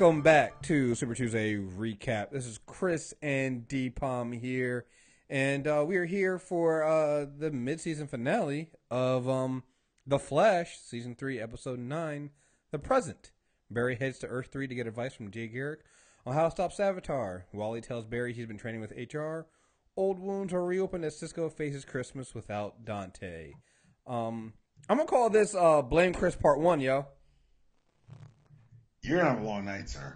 Welcome back to Super Tuesday Recap. This is Chris and D-Palm here, and we are here for the mid-season finale of The Flash, Season 3, Episode 9, The Present. Barry heads to Earth 3 to get advice from Jay Garrick on how to stop Savitar. Wally tells Barry he's been training with HR. Old wounds are reopened as Cisco faces Christmas without Dante. I'm going to call this Blame Chris Part 1, yo. You're going to have a long night, sir.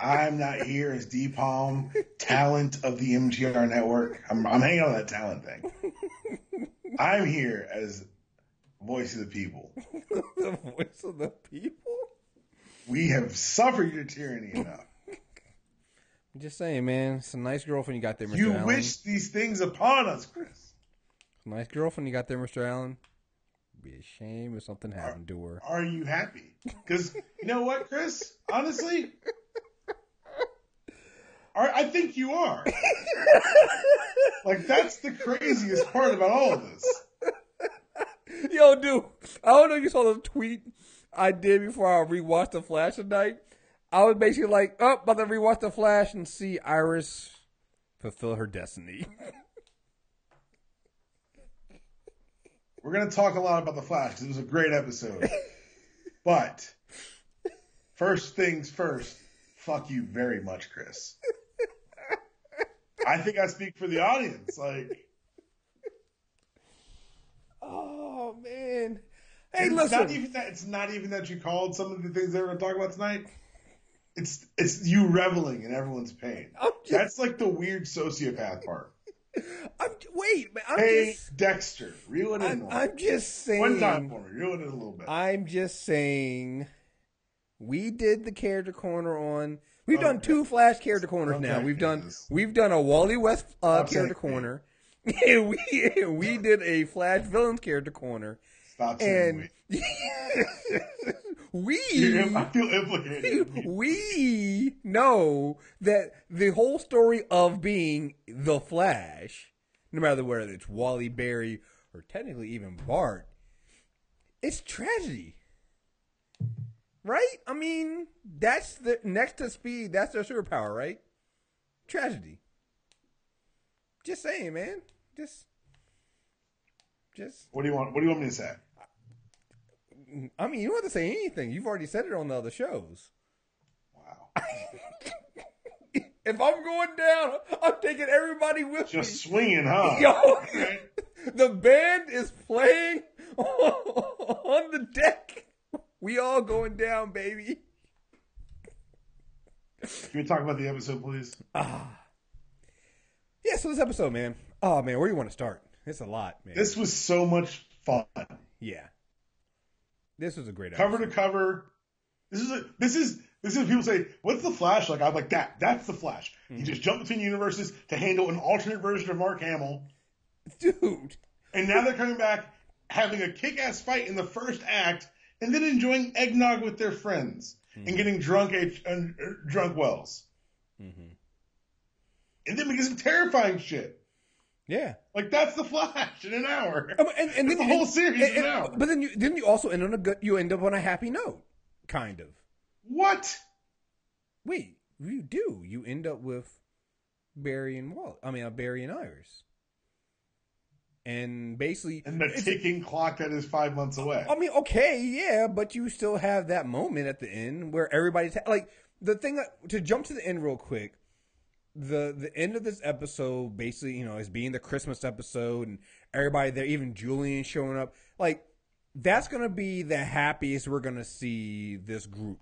I'm not here as D-Palm, talent of the MGR network. I'm hanging on that talent thing. I'm here as voice of the people. The voice of the people? We have suffered your tyranny enough. I'm just saying, man. It's a nice girlfriend you got there, Mr. You Allen. wish these things upon us, Chris. Nice girlfriend you got there, Mr. Allen. Be a shame if something happened to her. Are you happy? Because you know what, Chris? Honestly, I think you are. Like, that's the craziest part about all of this. Yo, dude, I don't know if you saw the tweet I did before I rewatched The Flash tonight. I was basically like, about to rewatch The Flash and see Iris fulfill her destiny. We're going to talk a lot about The Flash because it was a great episode. But first things first, fuck you very much, Chris. I think I speak for the audience. Like, oh, man. Hey, listen. It's not even that you called some of the things they were going to talk about tonight. It's you reveling in everyone's pain. That's like the weird sociopath part. Hey, Dexter, reel it in. I'm just saying. One time for me, reel it in a little bit. I'm just saying. We did the character corner on. We've done 2 Flash character corners now. We've done a Wally West character corner. And we did a Flash villains character corner. Stop saying I feel implicated. We know that the whole story of being the Flash, no matter whether it's Wally, Barry, or technically even Bart, it's tragedy. Right? I mean, that's the next to speed, that's their superpower, right? Tragedy. Just saying, man. Just What do you want me to say? I mean, you don't have to say anything. You've already said it on the other shows. Wow. If I'm going down, I'm taking everybody with me. Just swinging, huh? Yo, the band is playing on the deck. We all going down, baby. Can we talk about the episode, please? Yeah, so this episode, man. Oh, man, where do you want to start? It's a lot, man. This was so much fun. Yeah. This was a great episode. Cover to cover. This is people say, what's the Flash like? I'm like, that's the Flash. Mm-hmm. He just jumped between universes to handle an alternate version of Mark Hamill. Dude. And now they're coming back, having a kick-ass fight in the first act, and then enjoying eggnog with their friends and getting drunk Wells. Mm-hmm. And then making some terrifying shit. Yeah, like that's the Flash in an hour, and then the whole series in an hour. But then you also end on you end up on a happy note, kind of. What? Wait, you do. You end up with Barry and Wally. I mean, Barry and Iris, and basically, and the ticking clock that is 5 months away. I mean, okay, yeah, but you still have that moment at the end where everybody's like the thing to jump to the end real quick. The end of this episode basically, is being the Christmas episode and everybody there, even Julian showing up. Like, that's going to be the happiest we're going to see this group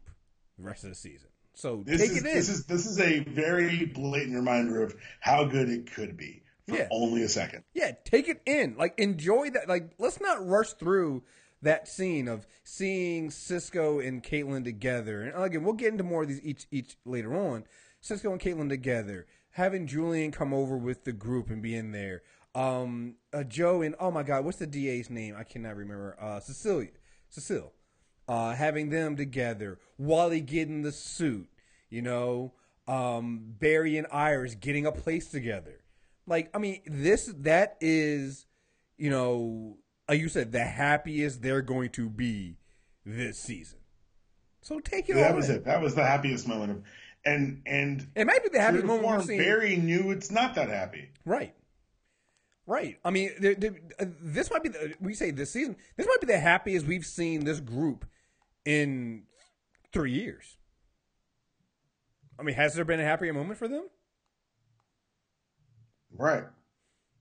the rest of the season. So take it in. This is a very blatant reminder of how good it could be for only a second. Yeah, take it in. Like, enjoy that. Like, let's not rush through that scene of seeing Cisco and Caitlin together. And again, we'll get into more of these each later on. Cisco and Caitlin together, having Julian come over with the group and be in there. Joe and, oh my God, what's the DA's name? I cannot remember. Cecile. Having them together. Wally getting the suit. Barry and Iris getting a place together. Like, I mean, that is, like you said, the happiest they're going to be this season. So take it That all was in. it. That was the happiest moment of, and It might be the happiest moment we've seen. Barry knew it's not that happy. Right. I mean, this might be we say this season. This might be the happiest we've seen this group in 3 years. I mean, has there been a happier moment for them? Right.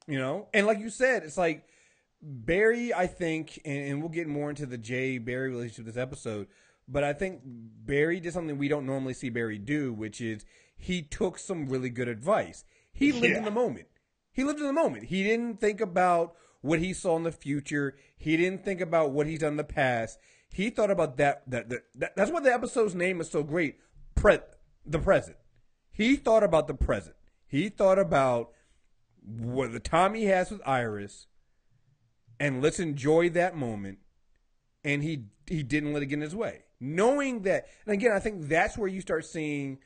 You know, and like you said, it's like Barry, I think, and we'll get more into the Jay Barry relationship this episode, but I think Barry did something we don't normally see Barry do, which is he took some really good advice. He lived in the moment. He lived in the moment. He didn't think about what he saw in the future. He didn't think about what he's done in the past. He thought about that's why the episode's name is so great. The present. He thought about the present. He thought about what the time he has with Iris, and let's enjoy that moment. And he didn't let it get in his way, knowing that. And again, I think that's where you start seeing,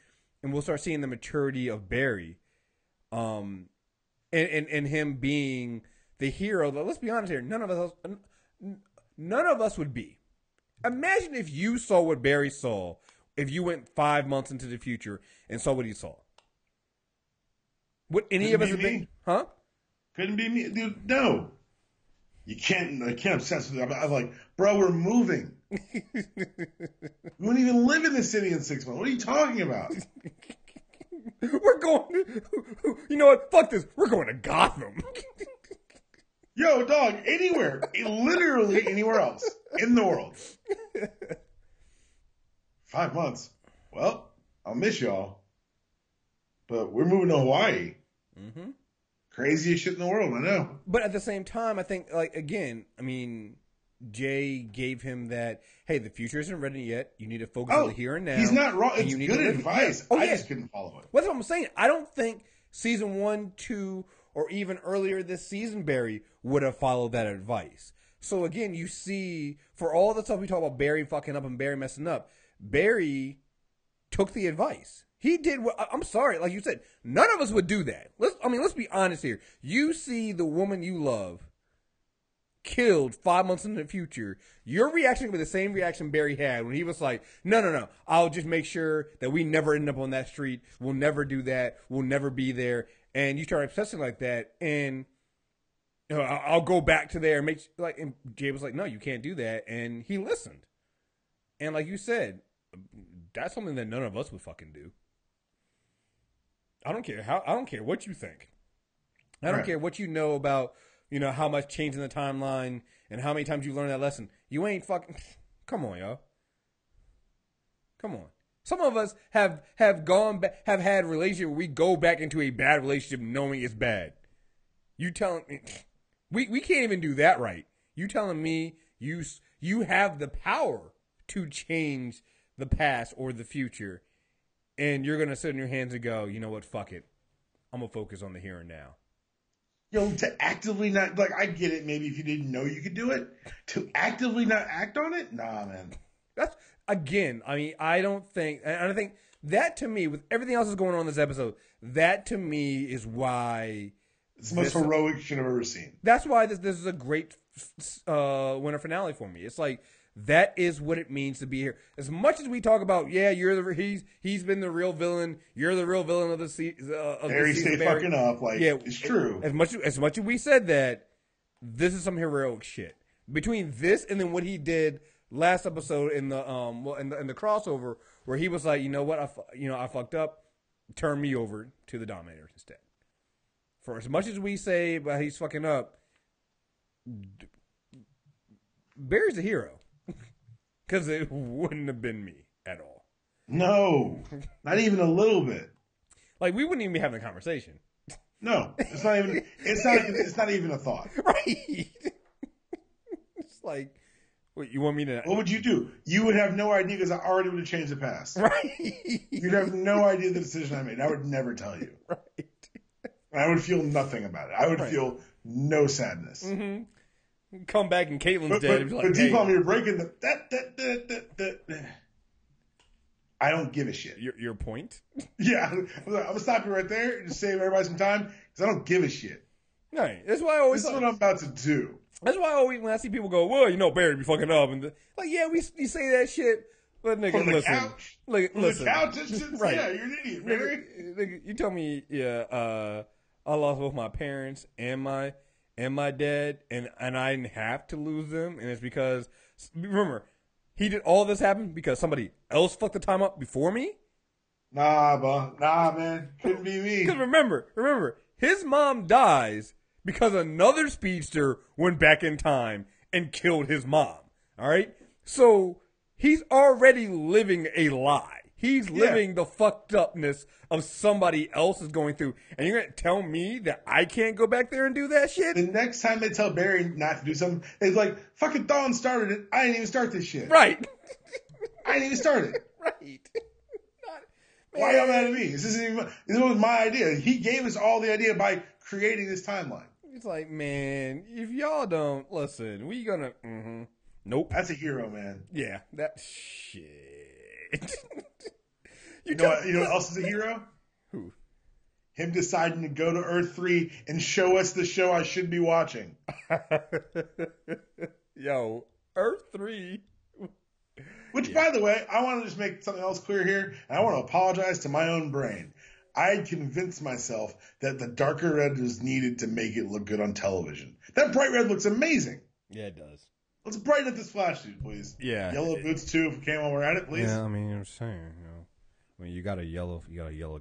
and we'll start seeing the maturity of Barry, and him being the hero. Let's be honest here. None of us would be. Imagine if you saw what Barry saw. If you went 5 months into the future and saw what he saw. Would any of us have been? Huh? Couldn't be me, dude. No, you can't. I can't obsess with it. I'm like, bro, we're moving. We wouldn't even live in the city in 6 months. What are you talking about? We're going. You know what? Fuck this. We're going to Gotham. Yo, dog, anywhere, literally anywhere else in the world. 5 months. Well, I'll miss y'all, but we're moving to Hawaii. Mm-hmm. Craziest shit in the world, I know. But at the same time, I think, like, again, I mean, Jay gave him that, hey, the future isn't ready yet. You need to focus on the here and now. He's not wrong. It's good advice. I just couldn't follow it. That's what I'm saying. I don't think season 1, 2, or even earlier this season, Barry would have followed that advice. So, again, you see, for all the stuff we talk about Barry fucking up and Barry messing up, Barry took the advice. He did what, I'm sorry, like you said, none of us would do that. Let's be honest here. You see the woman you love killed 5 months in the future. Your reaction would be the same reaction Barry had when he was like, no. I'll just make sure that we never end up on that street. We'll never do that. We'll never be there. And you start obsessing like that, and you know, I'll go back to there and make like. And Jay was like, no, you can't do that, and he listened. And like you said, that's something that none of us would fucking do. I don't care what you think. I don't care what you know about, you know, how much change in the timeline and how many times you learned that lesson. You ain't fucking. Come on, y'all. Come on. Some of us have gone back, have had relationship where we go back into a bad relationship knowing it's bad. You telling me we can't even do that right. You telling me you have the power to change the past or the future, and you're gonna sit in your hands and go, you know what, fuck it, I'm gonna focus on the here and now. Yo, to actively not, like, I get it, maybe if you didn't know you could do it, to actively not act on it, nah, man. That's, again, I mean, I think that, to me, with everything else that's going on in this episode, that to me is why it's the most heroic shit I've ever seen. That's why this is a great winter finale for me. It's like, that is what it means to be here. As much as we talk about, yeah, he's been the real villain. You're the real villain of the season. Barry stay fucking up. Like, yeah, it's true. As much as we said that, this is some heroic shit. Between this and then what he did last episode in the in the crossover, where he was like, you know what, I fucked up. Turn me over to the Dominators instead. For as much as we say, but he's fucking up, Barry's the hero. Because it wouldn't have been me at all. No, not even a little bit. Like, we wouldn't even be having a conversation. No, it's not even. It's not even a thought. Right. It's like, what, you want me to? What would you do? You would have no idea because I already would have changed the past. Right. You'd have no idea the decision I made. I would never tell you. Right. I would feel nothing about it. I would feel no sadness. Mm-hmm. Come back and Caitlin's dead. But deep on me, you're breaking that. I don't give a shit. Your point? Yeah, I'm gonna stop you right there and just save everybody some time because I don't give a shit. Right. That's why I always. This is what I'm about to do. That's why I always, when I see people go, well, you know, Barry be fucking up, and like, yeah, we say that shit, But nigga, From the listen. couch? Like, From listen. the couch? It's just, Right. Yeah, you're an idiot, Barry. Nigga, you tell me, I lost both my parents and my dad, and I didn't have to lose them, and it's because, remember, he did all this happen because somebody else fucked the time up before me? Nah, man. Couldn't be me. Because remember, his mom dies because another speedster went back in time and killed his mom. All right? So he's already living a lie. He's living the fucked upness of somebody else is going through. And you're going to tell me that I can't go back there and do that shit? The next time they tell Barry not to do something, it's like, fucking Dawn started it. I didn't even start this shit. Right. I didn't even start it. Right. Why y'all mad at me? This was my idea. He gave us all the idea by creating this timeline. It's like, man, if y'all don't listen, we gonna. Nope. That's a hero, man. Yeah, that shit. You know what else is a hero? Who? Him deciding to go to Earth 3 and show us the show I should be watching. Yo, Earth 3. Which, by the way, I want to just make something else clear here, and I want to apologize to my own brain. I had convinced myself that the darker red was needed to make it look good on television. That bright red looks amazing. Yeah, it does. Let's brighten up this flash suit, please. Yeah. Yellow boots, too, if we can while we're at it, please. Yeah, I mean, I'm saying, when you got a yellow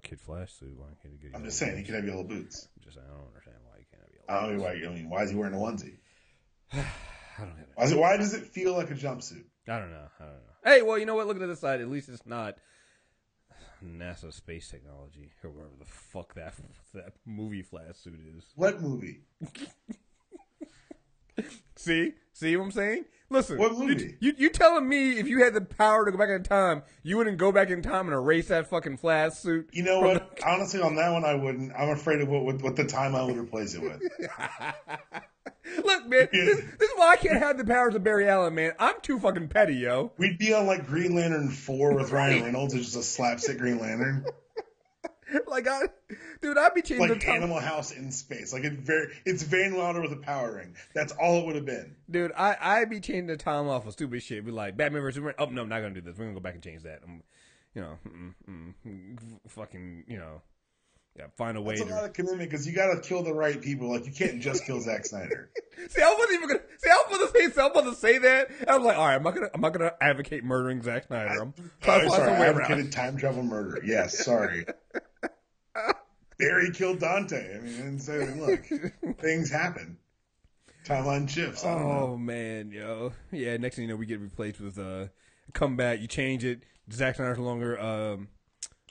Kid Flash suit, why can't you get I'm just saying, he could have yellow boots. I don't understand why you can't have yellow I don't know why is he wearing a onesie? I don't get it. Why does it feel like a jumpsuit? I don't know. Hey, well, you know what? Look at this side. At least it's not NASA space technology or whatever the fuck that movie flash suit is. What movie? See what I'm saying? Listen. What movie? You telling me if you had the power to go back in time, you wouldn't go back in time and erase that fucking flash suit? You know what? Honestly, on that one, I wouldn't. I'm afraid of what the time I would replace it with. Look, man, this is why I can't have the powers of Barry Allen, man. I'm too fucking petty, yo. We'd be on like Green Lantern 4 with Ryan Reynolds, as just a slapstick Green Lantern. Like, I'd be changing like the time. Animal House in space. Like it's Van Wilder with a power ring. That's all it would have been. Dude, I'd be changing the time off of stupid shit. Be like, Batman vs Superman. Oh no, I'm not gonna do this. We're gonna go back and change that. Fucking, yeah, find a way. That's a lot of commitment because you got to kill the right people. Like you can't just kill Zack Snyder. I was about to say that. I was like, all right, I'm not gonna advocate murdering Zack Snyder. I'm sorry, I advocated time travel murder. Yes, sorry. Barry killed Dante. I mean, and say, look, things happen. Timeline shifts. Oh man, yo, yeah. Next thing you know, we get replaced with comeback. You change it. Zack Snyder's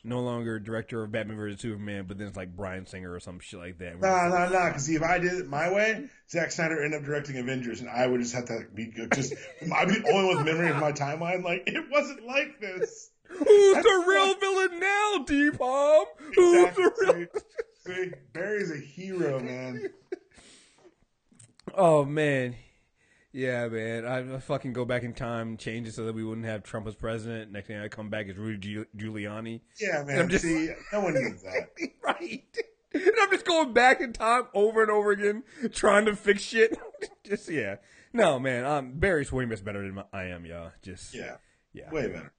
no longer director of Batman vs Superman, but then it's like Bryan Singer or some shit like that. Nah. Because see, if I did it my way, Zack Snyder ended up directing Avengers, and I would just have to be just. I'd be the only one with memory of my timeline. Like it wasn't like this. Who's the real villain now, D-Palm? Who's the real? See, Barry's a hero, man. Oh man, yeah, man. I fucking go back in time, change it so that we wouldn't have Trump as president. Next thing I come back as Rudy Giuliani. Yeah, man. See, no one needs that. Right. And I'm just going back in time over and over again, trying to fix shit. Yeah. No, man. Barry's way much better than I am, y'all. Yeah. Way better.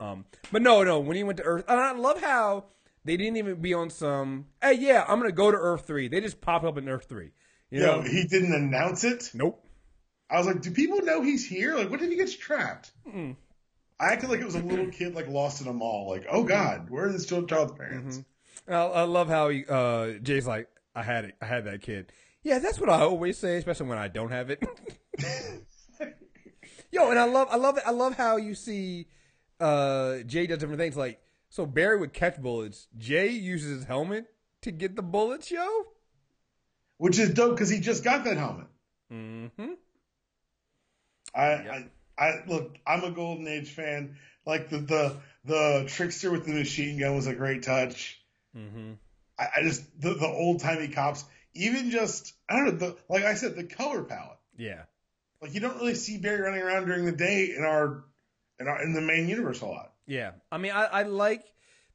But no. When he went to Earth, and I love how they didn't even be on some. Hey, yeah, I'm gonna go to Earth 3. They just pop up in Earth 3. You know? He didn't announce it. Nope. I was like, do people know he's here? Like, what if he gets trapped? Mm-mm. I acted like it was a little kid like lost in a mall. Like, oh god, where are his child's parents? Mm-hmm. I love how Jay's like, I had that kid. Yeah, that's what I always say, especially when I don't have it. Yo, and I love how you see Jay does different things. Like, so Barry would catch bullets. Jay uses his helmet to get the bullets, yo. Which is dope because he just got that helmet. Mm-hmm. I look, I'm a Golden Age fan. Like the Trickster with the machine gun was a great touch. Mm-hmm. I just the old timey cops, even just I don't know, like I said, the color palette. Yeah. Like you don't really see Barry running around during the day in the main universe a lot. Yeah. I mean, I like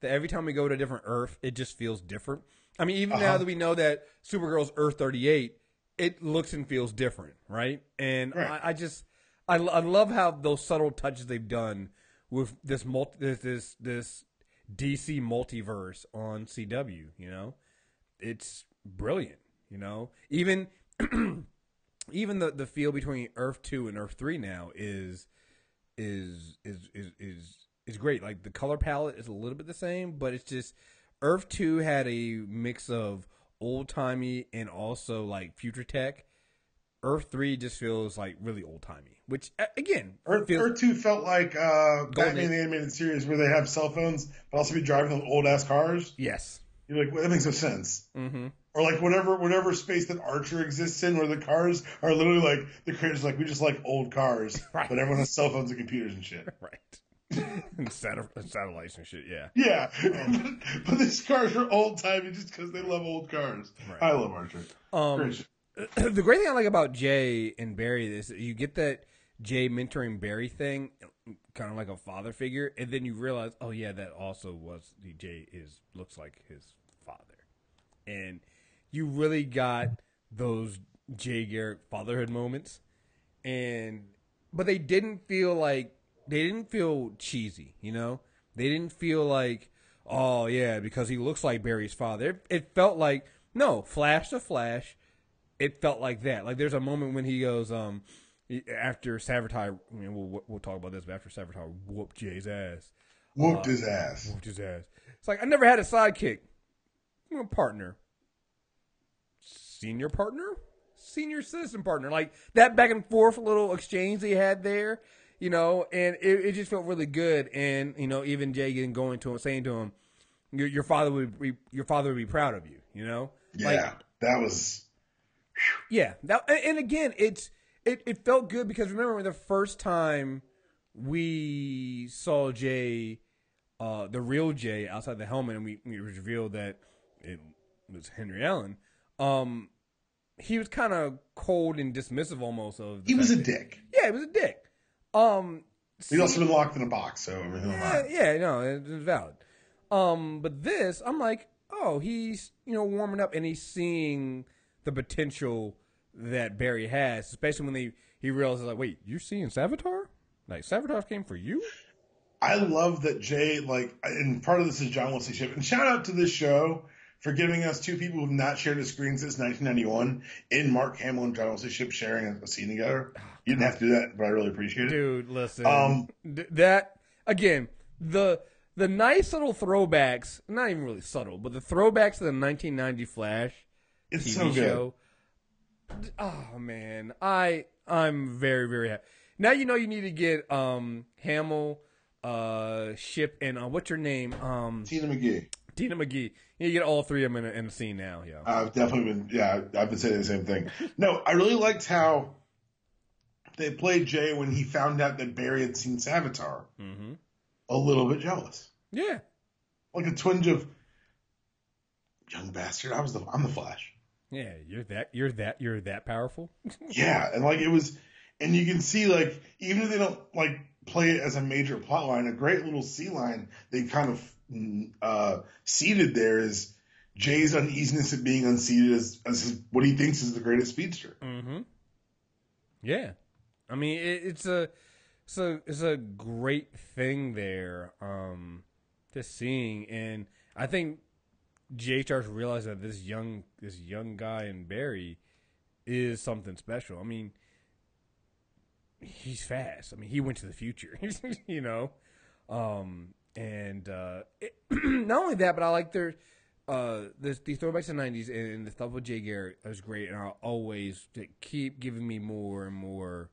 that every time we go to a different Earth, it just feels different. I mean, even now that we know that Supergirl's Earth 38, it looks and feels different, right? And right. I love how those subtle touches they've done with this this DC multiverse on CW. You know, it's brilliant. You know, even even the feel between Earth 2 and Earth 3 now is great. Like the color palette is a little bit the same, but it's just Earth 2 had a mix of old timey and also like future tech. Earth 3 just feels like really old timey, which again, Earth 2 felt like Batman the Animated Series where they have cell phones but also be driving those old ass cars. Yes, you're like, well, that makes no sense. Mm-hmm. Or like whatever space that Archer exists in, where the cars are literally like the creators like we just like old cars, right. But everyone has cell phones and computers and shit, right? And satellites and shit, yeah. Yeah, but these cars are old timey just because they love old cars. Right. I love Archer. The great thing I like about Jay and Barry is that you get that Jay mentoring Barry thing, kind of like a father figure, and then you realize, oh yeah, that also was Jay looks like his father, and you really got those Jay Garrick fatherhood moments, but they didn't feel cheesy, you know? They didn't feel like, oh yeah, because he looks like Barry's father. It felt like, no, Flash to Flash, it felt like that. Like there's a moment when he goes, after Savitar, I mean, we'll talk about this, but after Savitar whooped Jay's ass. Whooped his ass. It's like, I never had a sidekick. I'm a partner. Senior partner? Senior citizen partner. Like that back and forth little exchange they had there, you know, and it just felt really good. And, you know, even Jay going to him, saying to him, your father would be proud of you, you know? Yeah, like, that was... Yeah. And again, it felt good because remember the first time we saw Jay, the real Jay outside the helmet, and we revealed that it was Henry Allen, he was kind of cold and dismissive almost of he was a dick. Yeah, he was a dick. He'd also been locked in a box, so everything was fine. Yeah, no, it's valid. But this, I'm like, oh, he's, you know, warming up and he's seeing the potential that Barry has, especially when he realizes, like, wait, you're seeing Savitar? Like, Savitar came for you? I love that Jay, like, and part of this is John Wesley Shipp. And shout out to this show for giving us two people who have not shared a screen since 1991 in Mark Hamill and John Wesley Shipp sharing a scene together. You didn't have to do that, but I really appreciate it. Dude, listen. That, again, the nice little throwbacks, not even really subtle, but the throwbacks to the 1990 Flash it's TV so good. show. Oh, man. I'm very, very happy. Now you know you need to get Hamil, Shipp, and what's your name? Tina McGee. You get all three of them in the scene now. Yeah, I've been saying the same thing. No, I really liked how they played Jay when he found out that Barry had seen Savitar. Mm-hmm. A little bit jealous. Yeah, like a twinge of young bastard. I'm the Flash. Yeah, you're that powerful. Yeah, and like it was, and you can see like even if they don't like play it as a major plot line, a great little C line they kind of seated there is Jay's uneasiness at being unseated as what he thinks is the greatest speedster. Mm-hmm. Yeah, I mean it's a great thing there. Just seeing, and I think Jay starts to realize that this young guy in Barry is something special. I mean, he's fast. I mean, he went to the future, you know. Not only that, but I like the throwbacks to the 90s and the stuff with Jay Garrick is great, and I'll always keep giving me more and more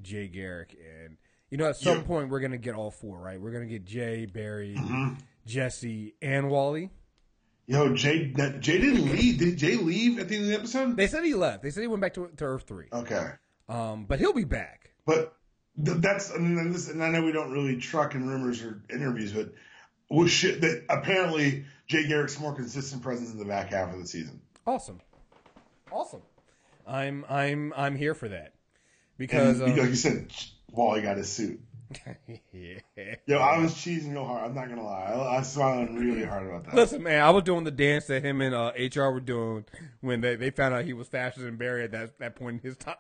Jay Garrick. And you know, at some point we're gonna get all four, right? We're gonna get Jay, Barry, Jesse, and Wally. Yo, Jay didn't leave. Did Jay leave at the end of the episode? They said he left. They said he went back to Earth 3. Okay. But he'll be back. But that's, and I know we don't really truck in rumors or interviews, but was shit that apparently Jay Garrick's more consistent presence in the back half of the season. Awesome. I'm here for that because like you said, Wally got his suit. Yeah. Yo, I was cheesing real hard. I'm not gonna lie. I was smiling really hard about that. Listen, man, I was doing the dance that him and HR were doing when they found out he was faster than Barry at that point in his time.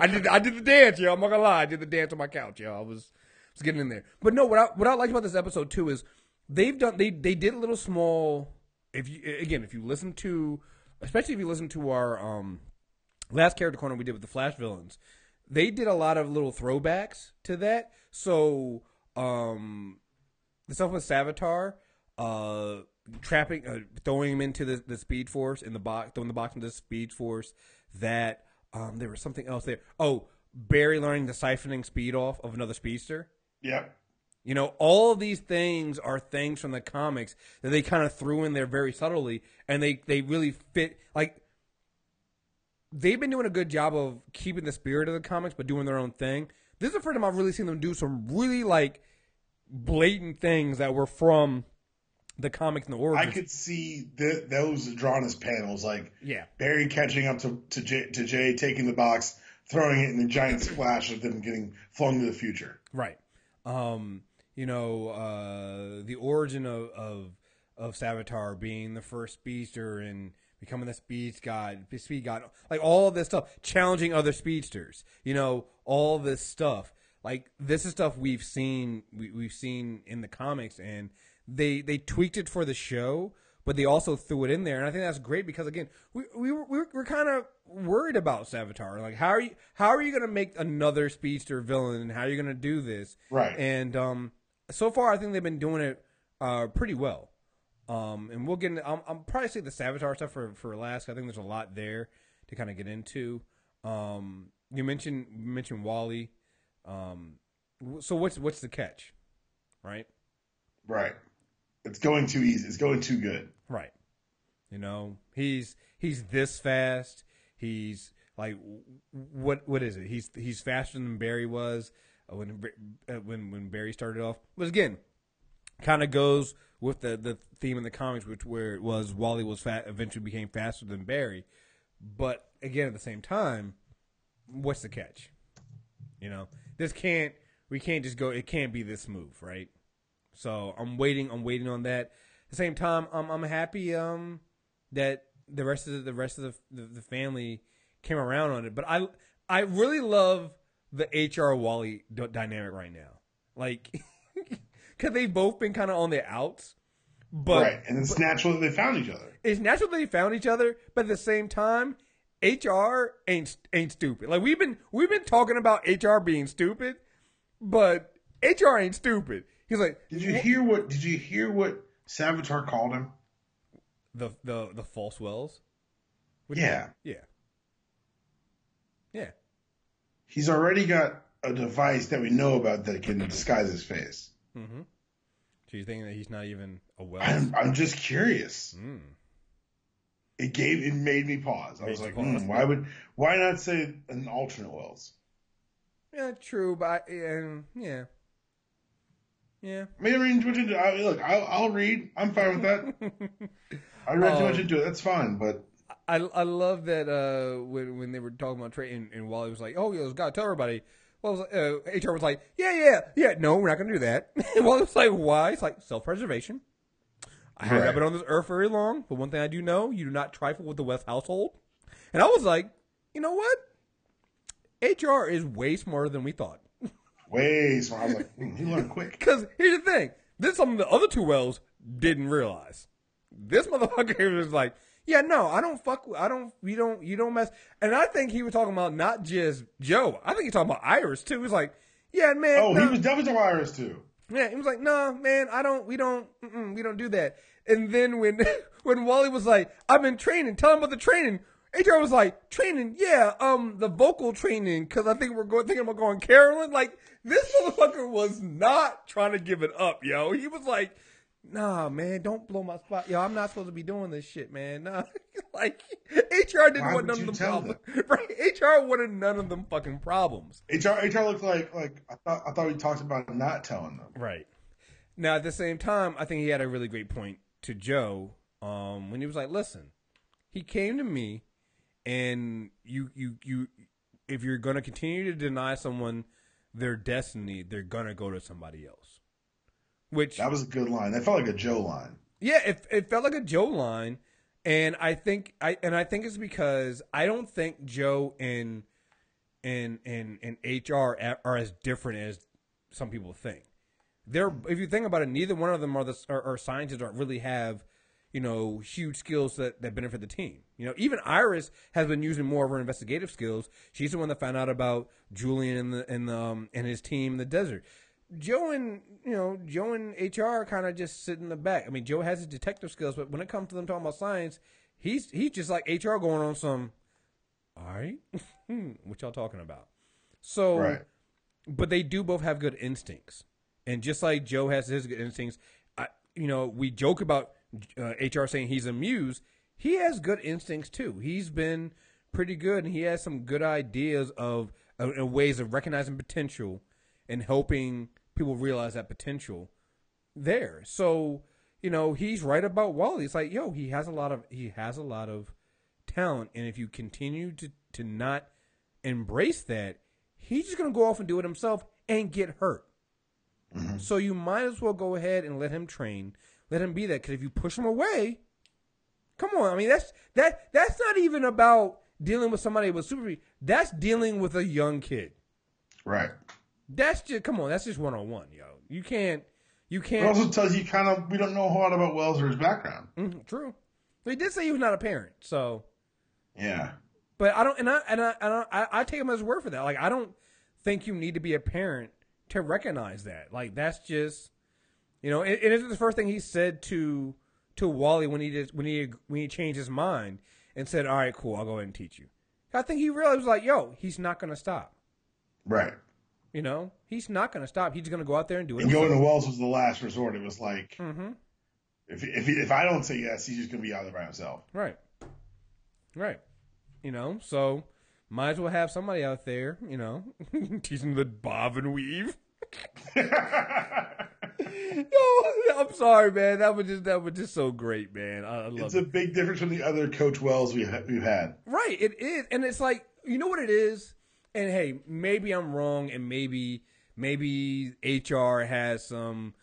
I did the dance, yo. I'm not gonna lie. I did the dance on my couch, yo. I was Let's get in there. But no, what I liked about this episode too is they did a little small. If you listen to, especially if you listen to our last character corner we did with the Flash villains, they did a lot of little throwbacks to that. So the stuff with Savitar, throwing him into the Speed Force in the box, throwing the box into the Speed Force. That there was something else there. Oh, Barry learning the siphoning speed off of another speedster. Yep. You know, all of these things are things from the comics that they kind of threw in there very subtly, and they really fit. Like, they've been doing a good job of keeping the spirit of the comics, but doing their own thing. This is the first time I've really seen them do some really, like, blatant things that were from the comics and the origins. I could see those drawn as panels, like Barry catching up to Jay, taking the box, throwing it in a giant splash of them getting flung to the future. Right. The origin of Savitar being the first speedster and becoming the speed god, like all of this stuff, challenging other speedsters, you know, all this stuff. Like, this is stuff we've seen in the comics, and they tweaked it for the show, but they also threw it in there, and I think that's great because, again, we're kind of worried about Savitar. Like, how are you going to make another speedster villain, and how are you going to do this? Right. And so far, I think they've been doing it pretty well. And we'll get into, I'll probably say the Savitar stuff for last. I think there's a lot there to kind of get into. You mentioned Wally. So what's the catch, right? Right. It's going too easy. It's going too good. Right. You know, he's this fast. He's like, what is it? He's faster than Barry was when Barry started off. But again, kind of goes with the theme in the comics, where it was Wally was eventually became faster than Barry. But again, at the same time, what's the catch? You know, we can't just go. It can't be this smooth, right? So I'm waiting on that. At the same time, I'm happy that the rest of the family came around on it. But I really love the HR Wally dynamic right now, like, because they've both been kind of on the outs. But right, and it's natural that they found each other. It's natural that they found each other, but at the same time, HR ain't stupid. Like, we've been talking about HR being stupid, but HR ain't stupid. He's like, Did you hear what Savitar called him? The false wells? Yeah. Yeah. Yeah. He's already got a device that we know about that can disguise his face. Mm-hmm. So you think that he's not even a well? I'm just curious. Mm. It made me pause. I was like, why not say an alternate Wells? Yeah, true, but yeah. Yeah. I mean, look, I'll read. I'm fine with that. I read too much into it. That's fine, but I love that when they were talking about trade and Wally was like, "Oh, you gotta tell everybody." Well, HR was like, "Yeah. No, we're not gonna do that." And Wally was like, "Why?" It's like self-preservation. I haven't been on this earth very long, but one thing I do know, you do not trifle with the West household. And I was like, you know what? HR is way smarter than we thought. Way smart. I was like, he learned quick. Because here's the thing. This is something the other two Wells didn't realize. This motherfucker was like, yeah, no, you don't mess. And I think he was talking about not just Joe. I think he's talking about Iris too. He was like, yeah, man. Oh, no. He was definitely talking about Iris too. Yeah, he was like, no, man, we don't do that. And then when Wally was like, I've been training, tell him about the training. HR was like, training, yeah, the vocal training, because I think thinking about going Carolyn. Like, this motherfucker was not trying to give it up, yo. He was like, nah, man, don't blow my spot. Yo, I'm not supposed to be doing this shit, man. Nah. Like, HR didn't want none of them problems. Right? HR wanted none of them fucking problems. HR looked like I thought we talked about not telling them. Right. Now, at the same time, I think he had a really great point to Joe when he was like, listen, he came to me, and you if you're going to continue to deny someone their destiny, they're going to go to somebody else. Which, that was a good line. That felt like a Joe line. Yeah, it felt like a Joe line, and I think it's because I don't think Joe and HR are as different some people think. If you think about it, neither one of them are scientists or really have, huge skills that benefit the team. Even Iris has been using more of her investigative skills. She's the one that found out about Julian and his team in the desert. Joe and HR kind of just sit in the back. I mean, Joe has his detective skills, but when it comes to them talking about science, he's just like HR going on some, all right, what y'all talking about? So, right. But they do both have good instincts. And just like Joe has his good instincts, we joke about HR saying he's a muse. He has good instincts too. He's been pretty good, and he has some good ideas of ways of recognizing potential and helping people realize that potential there. So, he's right about Wally. It's like, he has a lot of talent, and if you continue to not embrace that, he's just gonna go off and do it himself and get hurt. Mm-hmm. So you might as well go ahead and let him train, let him be that. Because if you push him away, come on. I mean, that's not even about dealing with somebody with super. That's dealing with a young kid. Right. That's just That's just 101, yo. You can't. It also tells you we don't know a whole lot about Wells or his background. Mm-hmm, true. But he did say he was not a parent, so. Yeah. But I don't, and I take him as his word for that. Like, I don't think you need to be a parent to recognize that. Like, that's just, it isn't the first thing he said to Wally when he changed his mind and said, all right, cool, I'll go ahead and teach you. I think he realized, like, he's not going to stop. Right. He's not going to stop. He's going to go out there and do it. And going to Wells was the last resort. It was like, mm-hmm. if I don't say yes, he's just going to be out there by himself. Right. Right. So might as well have somebody out there, teaching the bob and weave. Yo, I'm sorry, man. That was just so great, man. I love it. It's a big difference from the other Coach Wells we've had. Right, it is, and it's like, you know what it is. And hey, maybe I'm wrong, and maybe HR has some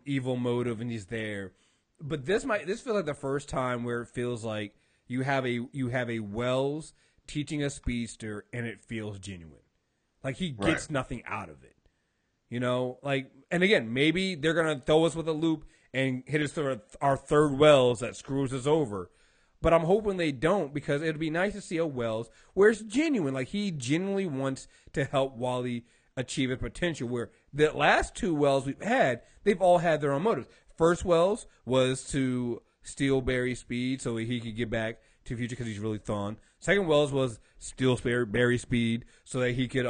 evil motive, and he's there. But this feels like the first time where it feels like you have a Wells teaching a speedster, and it feels genuine. Like he gets nothing out of it. And again, maybe they're gonna throw us with a loop and hit us through our third Wells that screws us over. But I'm hoping they don't, because it'd be nice to see a Wells where it's genuine. Like, he genuinely wants to help Wally achieve his potential, where the last two Wells we've had, they've all had their own motives. First Wells was to steal Barry's speed so he could get back to the future because he's really Thawne. Second Wells was steal Barry's speed so that he could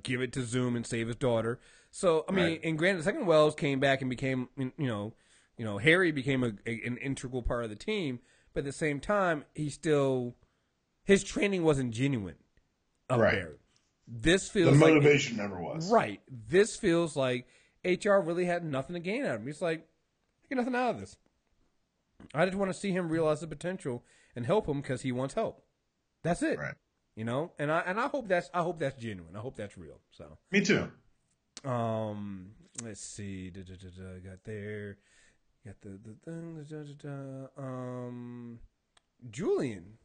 give it to Zoom and save his daughter. So, I mean, and granted, the second Wells came back and became, Harry became an integral part of the team, but at the same time, his training wasn't genuine of Barry. This feels the motivation never was. Right. This feels like HR really had nothing to gain out of him. He's like, I get nothing out of this. I just want to see him realize the potential and help him because he wants help. That's it. Right. And I hope that's genuine. I hope that's real. So me too. Let's see. Got there. Got the thing. Julian.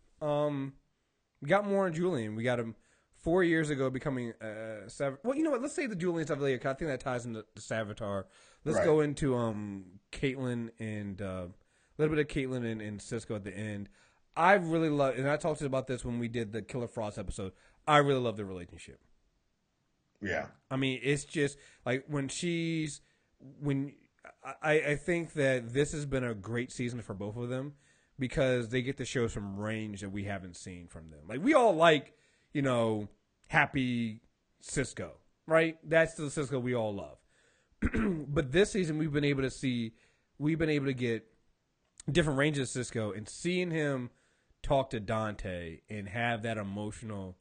We got more on Julian. We got him 4 years ago becoming well, you know what? Let's say the Julian stuff later. I think that ties into the Savitar. Let's go into Caitlin and a little bit of Caitlin and Cisco at the end. I really love, and I talked about this when we did the Killer Frost episode. I really love their relationship. Yeah. I mean, it's just like I think that this has been a great season for both of them because they get to show some range that we haven't seen from them. Like, we all like, happy Cisco, right? That's the Cisco we all love. But this season we've been able to get different ranges of Cisco, and seeing him talk to Dante and have that emotional,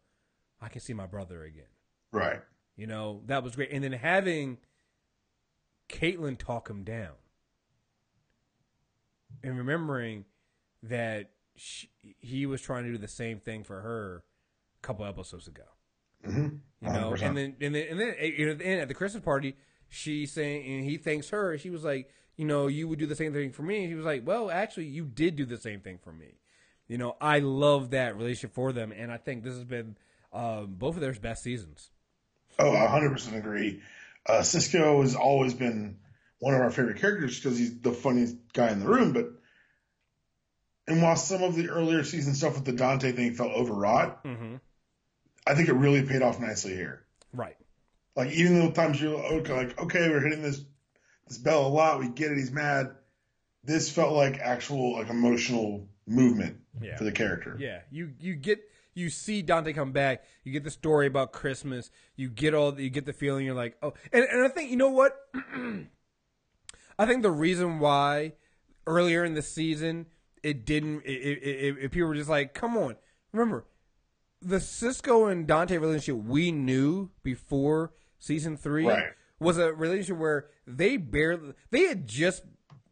I can see my brother again. Right. That was great. And then having Caitlin talk him down and remembering that he was trying to do the same thing for her a couple episodes ago. Mm-hmm. And then at the Christmas party, she's saying, and he thanks her. She was like, you would do the same thing for me. And he was like, well, actually, you did do the same thing for me. I love that relationship for them, and I think this has been both of their best seasons. Oh, I 100% agree. Cisco has always been one of our favorite characters because he's the funniest guy in the room. And while some of the earlier season stuff with the Dante thing felt overwrought, I think it really paid off nicely here. Right. Like, even though times you're like, okay, we're hitting this bell a lot, we get it, he's mad. This felt like actual like emotional movement for the character. Yeah, you see Dante come back. You get the story about Christmas. You get the feeling. You're like, oh, and I think, you know what? I think the reason why earlier in the season it didn't, if people were just like, come on, remember the Cisco and Dante relationship we knew before season 3 was a relationship where they had just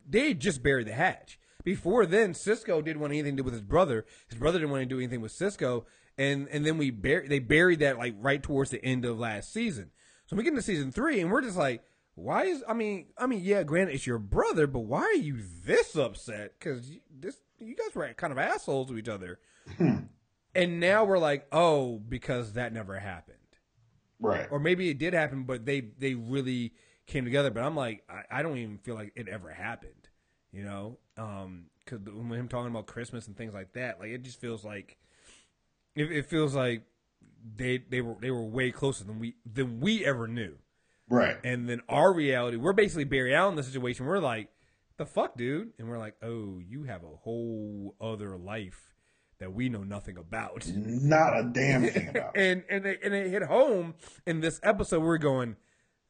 buried the hatch. Before then, Cisco didn't want anything to do with his brother. His brother didn't want to do anything with Cisco, and then they buried that like right towards the end of last season. So we get into season 3, and we're just like, why is I mean, yeah, granted it's your brother, but why are you this upset? Because you guys were kind of assholes to each other, and now we're like, oh, because that never happened, right? Or maybe it did happen, but they really came together. But I'm like, I don't even feel like it ever happened, you know? Because when him talking about Christmas and things like that, like it just feels like it feels like they were way closer than we ever knew, right? And then our reality, we're basically buried out in the situation. We're like, the fuck, dude, and we're like, oh, you have a whole other life that we know nothing about, not a damn thing about, and it hit home in this episode. We're going,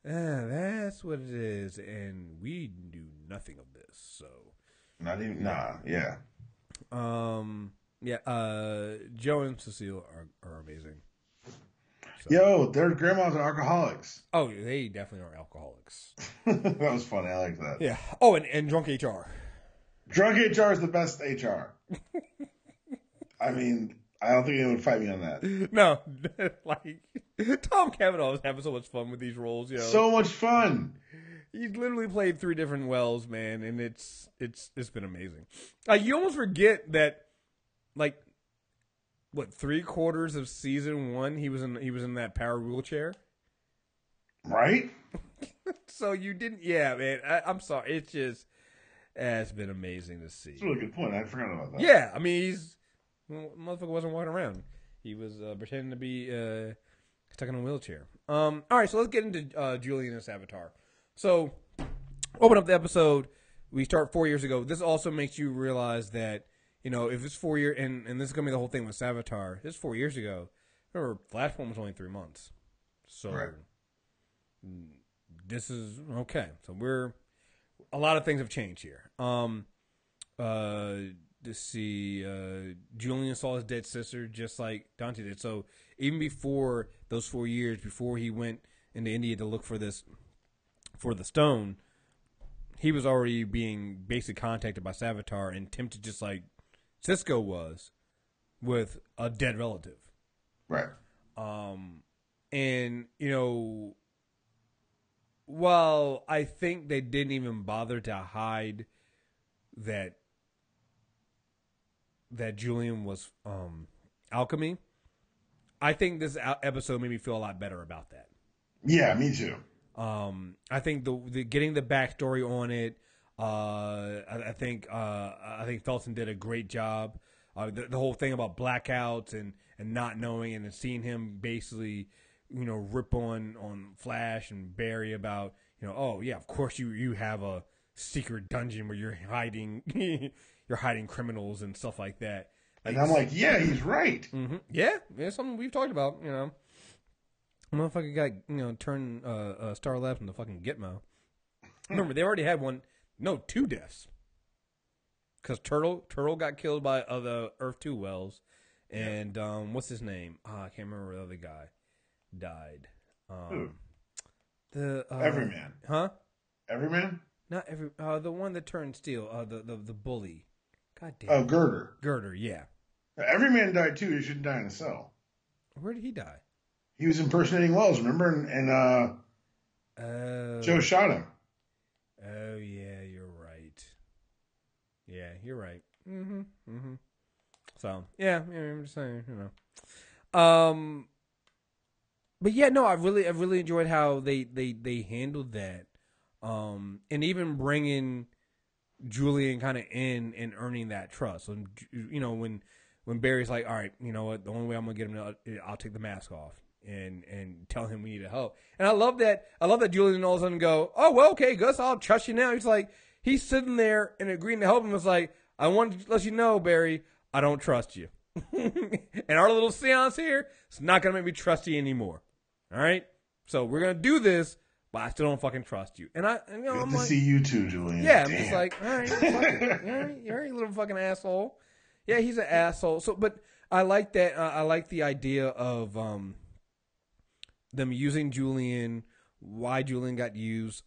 that's what it is, and we do nothing of this, so. Not even, yeah. Joe and Cecile are amazing. So. Yo, their grandmas are alcoholics. Oh, they definitely are alcoholics. That was funny. I like that. Yeah. Oh, and drunk HR. Drunk HR is the best HR. I mean, I don't think anyone would fight me on that. No, like Tom Cavanaugh was having so much fun with these roles. You know? So much fun. He's literally played 3 different Wells, man, and it's been amazing. You almost forget that, like, what 3/4 of season 1 he was in that power wheelchair, right? So you didn't, yeah, man. I'm sorry, it's been amazing to see. That's a really good point. I forgot about that. Yeah, I mean, motherfucker wasn't walking around. He was pretending to be stuck in a wheelchair. All right, so let's get into Julian and Savitar. So, open up the episode. We start 4 years ago. This also makes you realize that, you know, if it's 4 years, and this is going to be the whole thing with Savitar, this is 4 years ago. Remember, Flashpoint was only 3 months. So, this is, okay. So, a lot of things have changed here. Let's see, Julian saw his dead sister just like Dante did. So, even before those 4 years, before he went into India to look for the stone, he was already being basically contacted by Savitar and tempted just like Cisco was with a dead relative. Right. And, you know, while I think they didn't even bother to hide that Julian was Alchemy, I think this episode made me feel a lot better about that. Yeah, me too. I think the getting the backstory on it. I think Felton did a great job. The whole thing about blackouts and not knowing and seeing him basically, you know, rip on Flash and Barry about, you know, oh yeah, of course you have a secret dungeon where you're hiding criminals and stuff like that. Like, and I'm like, yeah, he's right. Mm-hmm. Yeah, it's something we've talked about, you know. Motherfucker got, you know, turn Star Labs into fucking Gitmo. Remember, they already had 2 deaths. Because Turtle got killed by the Earth 2 Wells. And what's his name? I can't remember the other guy died. Who? The Everyman. Huh? Everyman? Not every. The one that turned steel. The bully. God damn. Oh, Girder. Girder, yeah. Everyman died too. He shouldn't die in a cell. Where did he die? He was impersonating Wells, remember? And Joe shot him. Oh, yeah, you're right. Yeah, you're right. Mm-hmm. Mm-hmm. So, yeah, I'm just saying, you know. But yeah, no, I really enjoyed how they handled that, and even bringing Julian kind of in and earning that trust. So, when Barry's like, all right, you know what, the only way I'm gonna get him, I'll take the mask off and tell him we need help. And I love that Julian all of a sudden go, oh well, okay, Gus, I'll trust you now. He's sitting there and agreeing to help him. It's like, I want to let you know, Barry, I don't trust you. And our little seance here, it's not gonna make me trust you anymore. All right, so we're gonna do this, but I still don't fucking trust you. And I'm to like, see you too, Julian. yeah, I'm Damn. just like, all right, you're a little fucking asshole. Yeah, he's an asshole. So, but I like that. I like the idea of them using Julian, why Julian got used,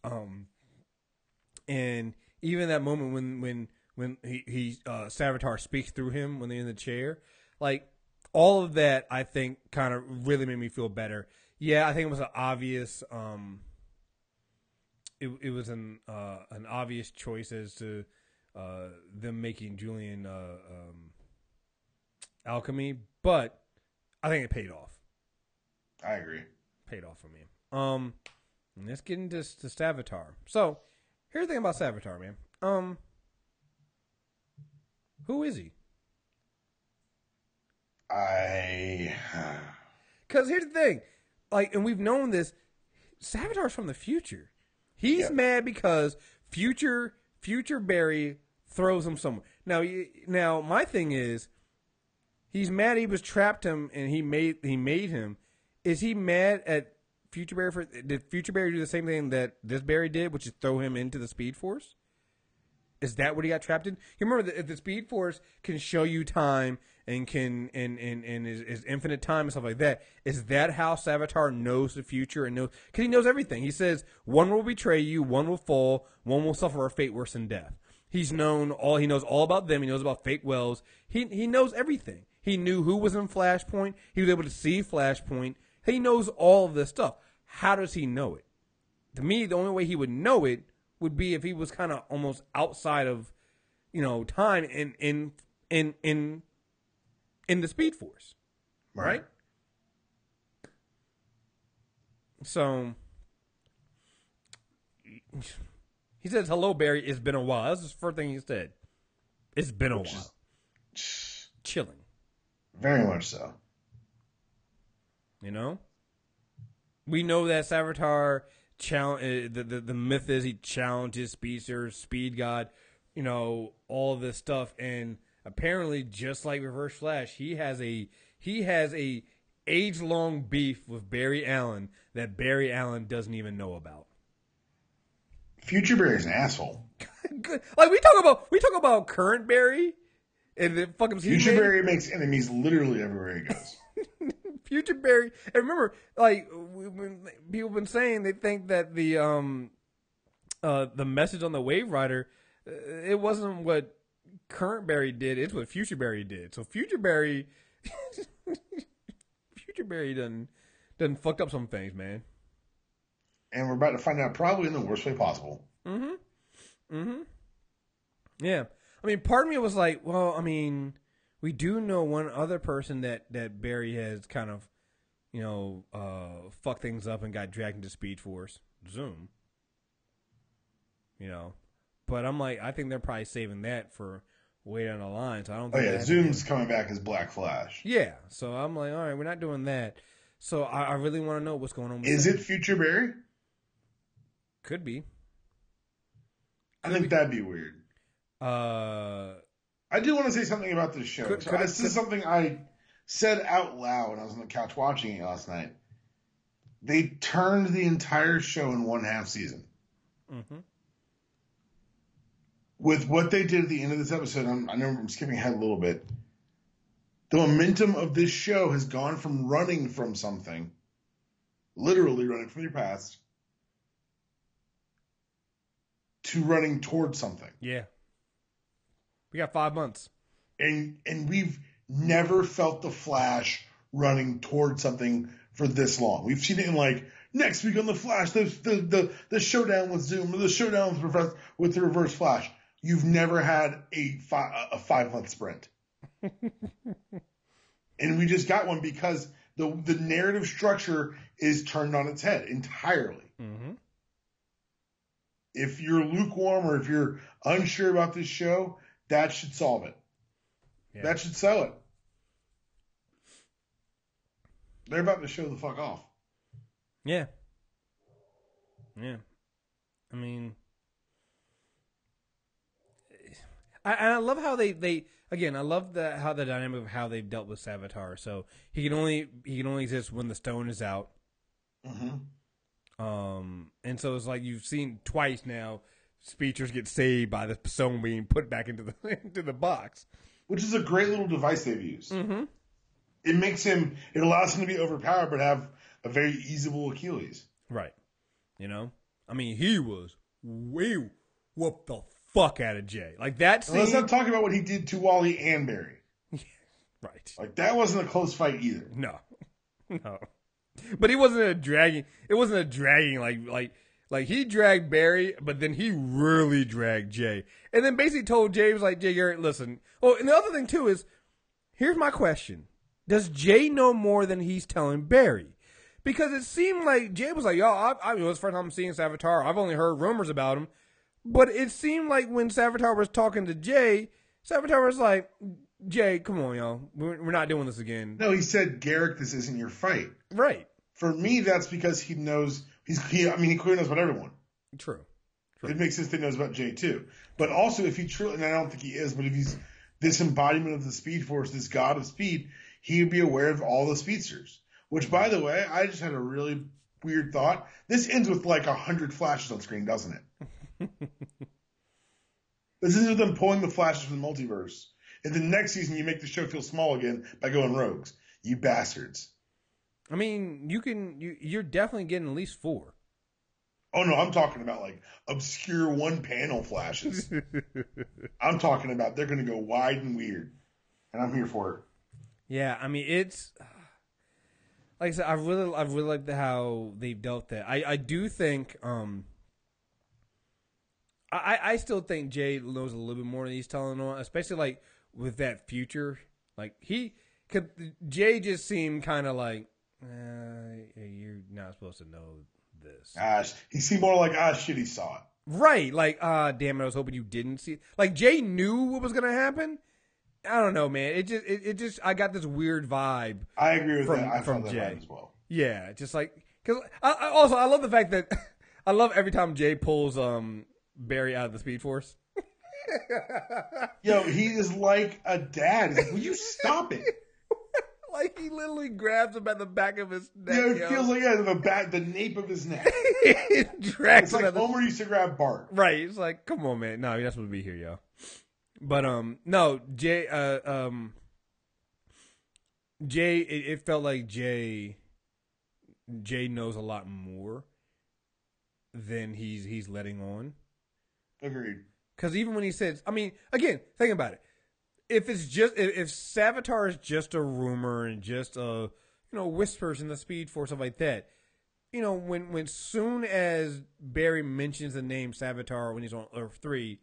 and even that moment when he Savitar speaks through him when they're in the chair, like all of that, I think kind of really made me feel better. Yeah, I think it was an obvious. It was an obvious choice as to them making Julian Alchemy, but I think it paid off. I agree. Paid off for me. Let's get into Savitar. So here's the thing about Savitar, man. Who is he? Because here's the thing, like, and we've known this. Savitar's from the future. He's mad because future Barry throws him somewhere. Now my thing is, he's mad he was trapped him and he made him. Is he mad at future Barry did future Barry do the same thing that this Barry did, which is throw him into the Speed Force? Is that what he got trapped in? You remember that the Speed Force can show you time and can and is infinite time and stuff like that. Is that how Savitar knows the future and knows? Because he knows everything. He says one will betray you, one will fall, one will suffer a fate worse than death. He knows all about them. He knows about fake Wells. He knows everything. He knew who was in Flashpoint. He was able to see Flashpoint. He knows all of this stuff. How does he know it? To me, the only way he would know it would be if he was kind of almost outside of, time in the Speed Force, right? So he says, "Hello, Barry. It's been a while." That's the first thing he said. It's been a while. Chilling. Very much so. We know that Savitar the myth is he challenges Speedster, Speed God, all of this stuff, and apparently, just like Reverse Flash, he has a age-long beef with Barry Allen that Barry Allen doesn't even know about. Future Barry's an asshole. Like we talk about current Barry, and the fucking Future Barry makes enemies literally everywhere he goes. Future Barry, and remember, like when people have been saying, they think that the message on the Wave Rider, it wasn't what current Barry did; it's what Future Barry did. So Future Barry done fucked up some things, man. And we're about to find out probably in the worst way possible. Yeah. I mean, part of me was like, well, I mean, we do know one other person that Barry has kind of, fucked things up and got dragged into Speed Force. Zoom. But I'm like, I think they're probably saving that for way down the line. So I don't think. Oh yeah, Zoom's coming back as Black Flash. Yeah. So I'm like, all right, we're not doing that. So I really want to know what's going on with Is it Future Barry? Could be. I think that'd be weird. I do want to say something about this show. This is something I said out loud when I was on the couch watching it last night. They turned the entire show in 1/2 season. With what they did at the end of this episode, I know I'm skipping ahead a little bit. The momentum of this show has gone from running from something, literally running from your past, to running towards something. Yeah. We got 5 months. And we've never felt the Flash running towards something for this long. We've seen it in like next week on the Flash, the showdown with Zoom, or the showdown with the Reverse Flash. You've never had a 5 month sprint. And we just got one because The narrative structure is turned on its head entirely. Mm-hmm. If you're lukewarm or if you're unsure about this show, that should solve it. Yeah. That should sell it. They're about to show the fuck off. Yeah. Yeah. I mean, I love how they again. I love how the dynamic of how they've dealt with Savitar. So he can only exist when the stone is out. Mm-hmm. And so it's like you've seen twice now. Speechers get saved by the stone being put back into the box, which is a great little device they've used. Mm-hmm. It allows him to be overpowered, but have a very easeable Achilles. Right. You know, I mean, he was whooped the fuck out of Jay. Like that scene. Let's not talk about what he did to Wally and Barry. Right. Like that wasn't a close fight either. No. But it wasn't a dragging like he dragged Barry, but then he really dragged Jay. And then basically told Jay, was like, Jay Garrett, listen. Oh, and the other thing too is, here's my question. Does Jay know more than he's telling Barry? Because it seemed like Jay was like, yo, I mean, it was the first time I'm seeing Savitar. I've only heard rumors about him. But it seemed like when Savitar was talking to Jay, Savitar was like, Jay, come on, yo. We're not doing this again. No, he said, Garrick, this isn't your fight. Right. For me, that's because he knows, he clearly knows about everyone. True. It makes sense that he knows about Jay, too. But also, if he truly, and I don't think he is, but if he's this embodiment of the Speed Force, this god of speed, he would be aware of all the speedsters. Which, by the way, I just had a really weird thought. This ends with like 100 flashes on screen, doesn't it? This ends with them pulling the flashes from the multiverse. And the next season, you make the show feel small again by going rogues. You bastards. I mean, you're definitely getting at least 4. Oh, no, I'm talking about like obscure one-panel flashes. I'm talking about they're going to go wide and weird. And I'm here for it. Yeah, I mean, it's... Like I said, I really like how they've dealt that. I do think I still think Jay knows a little bit more than he's telling on, especially like with that future. Like Jay just seemed kind of like you're not supposed to know this. Gosh, he seemed more like shit, he saw it. Right, like damn it, I was hoping you didn't see it. Like Jay knew what was gonna happen. I don't know, man. It just I got this weird vibe. I agree with that. I felt that vibe as well. Yeah, just like because I love the fact that I love every time Jay pulls Barry out of the Speed Force. Yo, he is like a dad. He's like, will you stop it? Like he literally grabs him at the back of his neck. Yeah, it feels like the nape of his neck. It's like Homer used to grab Bart. Right. It's like, come on, man. No, you're not supposed to be here, yo. But no, Jay. Jay. It felt like Jay knows a lot more than he's letting on. Agreed. Because even when he says, I mean, again, think about it. If Savitar is just a rumor and just whispers in the Speed Force, stuff like that, when soon as Barry mentions the name Savitar when he's on Earth 3,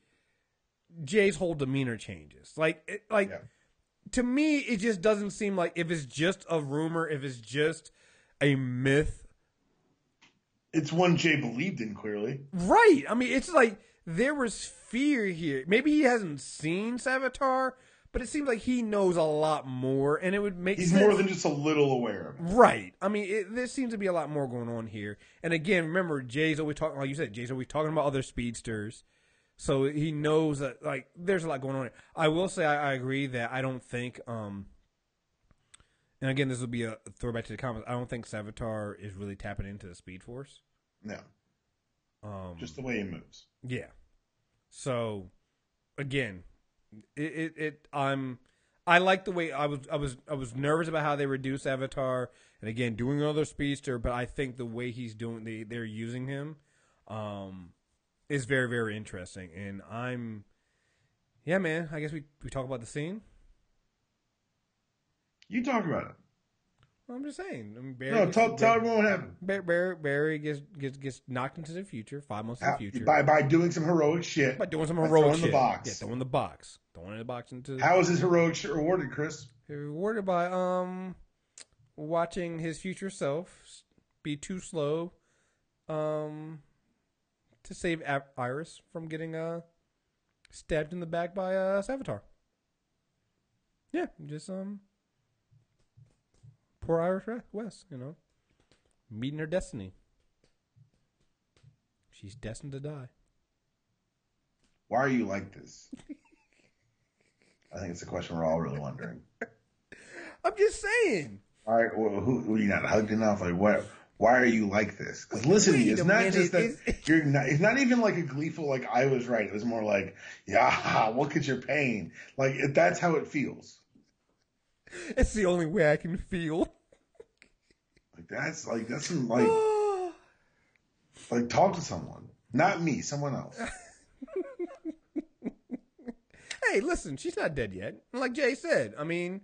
Jay's whole demeanor changes. To me, it just doesn't seem like if it's just a rumor, if it's just a myth. It's one Jay believed in, clearly. Right. I mean, it's like there was fear here. Maybe he hasn't seen Savitar, but it seems like he knows a lot more, and it would make sense. He's more than just a little aware of it. Right. I mean, there seems to be a lot more going on here. And again, remember, Jay's always talking, like you said, Jay's always talking about other speedsters. So he knows that, like, there's a lot going on here. I will say I agree that I don't think, and again, this will be a throwback to the comments, I don't think Savitar is really tapping into the Speed Force. No. Just the way he moves. Yeah. So, again, I like the way I was nervous about how they reduced Savitar, and again, doing another speedster, but I think the way he's doing, they're using him, is very, very interesting. And yeah, man, I guess we talk about the scene. You talk about it. Well, I'm just saying. I mean, tell everyone what happened. Barry gets knocked into the future, 5 months in the future. By doing some heroic shit. By doing some heroic shit. Throwing the box. Yeah, throwing the box. Throwing the box into... How is his heroic shit rewarded, Chris? Rewarded by, watching his future self be too slow to save Iris from getting stabbed in the back by Savitar. Yeah, just poor Iris West, meeting her destiny. She's destined to die. Why are you like this? I think it's a question we're all really wondering. I'm just saying. All right, well, who you not hugged enough? Like, what? Why are you like this? Because listen to me, it's not just that you're not. It's not even like a gleeful, like I was right. It was more like, yeah, look at your pain. Like that's how it feels. It's the only way I can feel. That's some, like talk to someone, not me, someone else. Hey, listen, she's not dead yet. Like Jay said, I mean,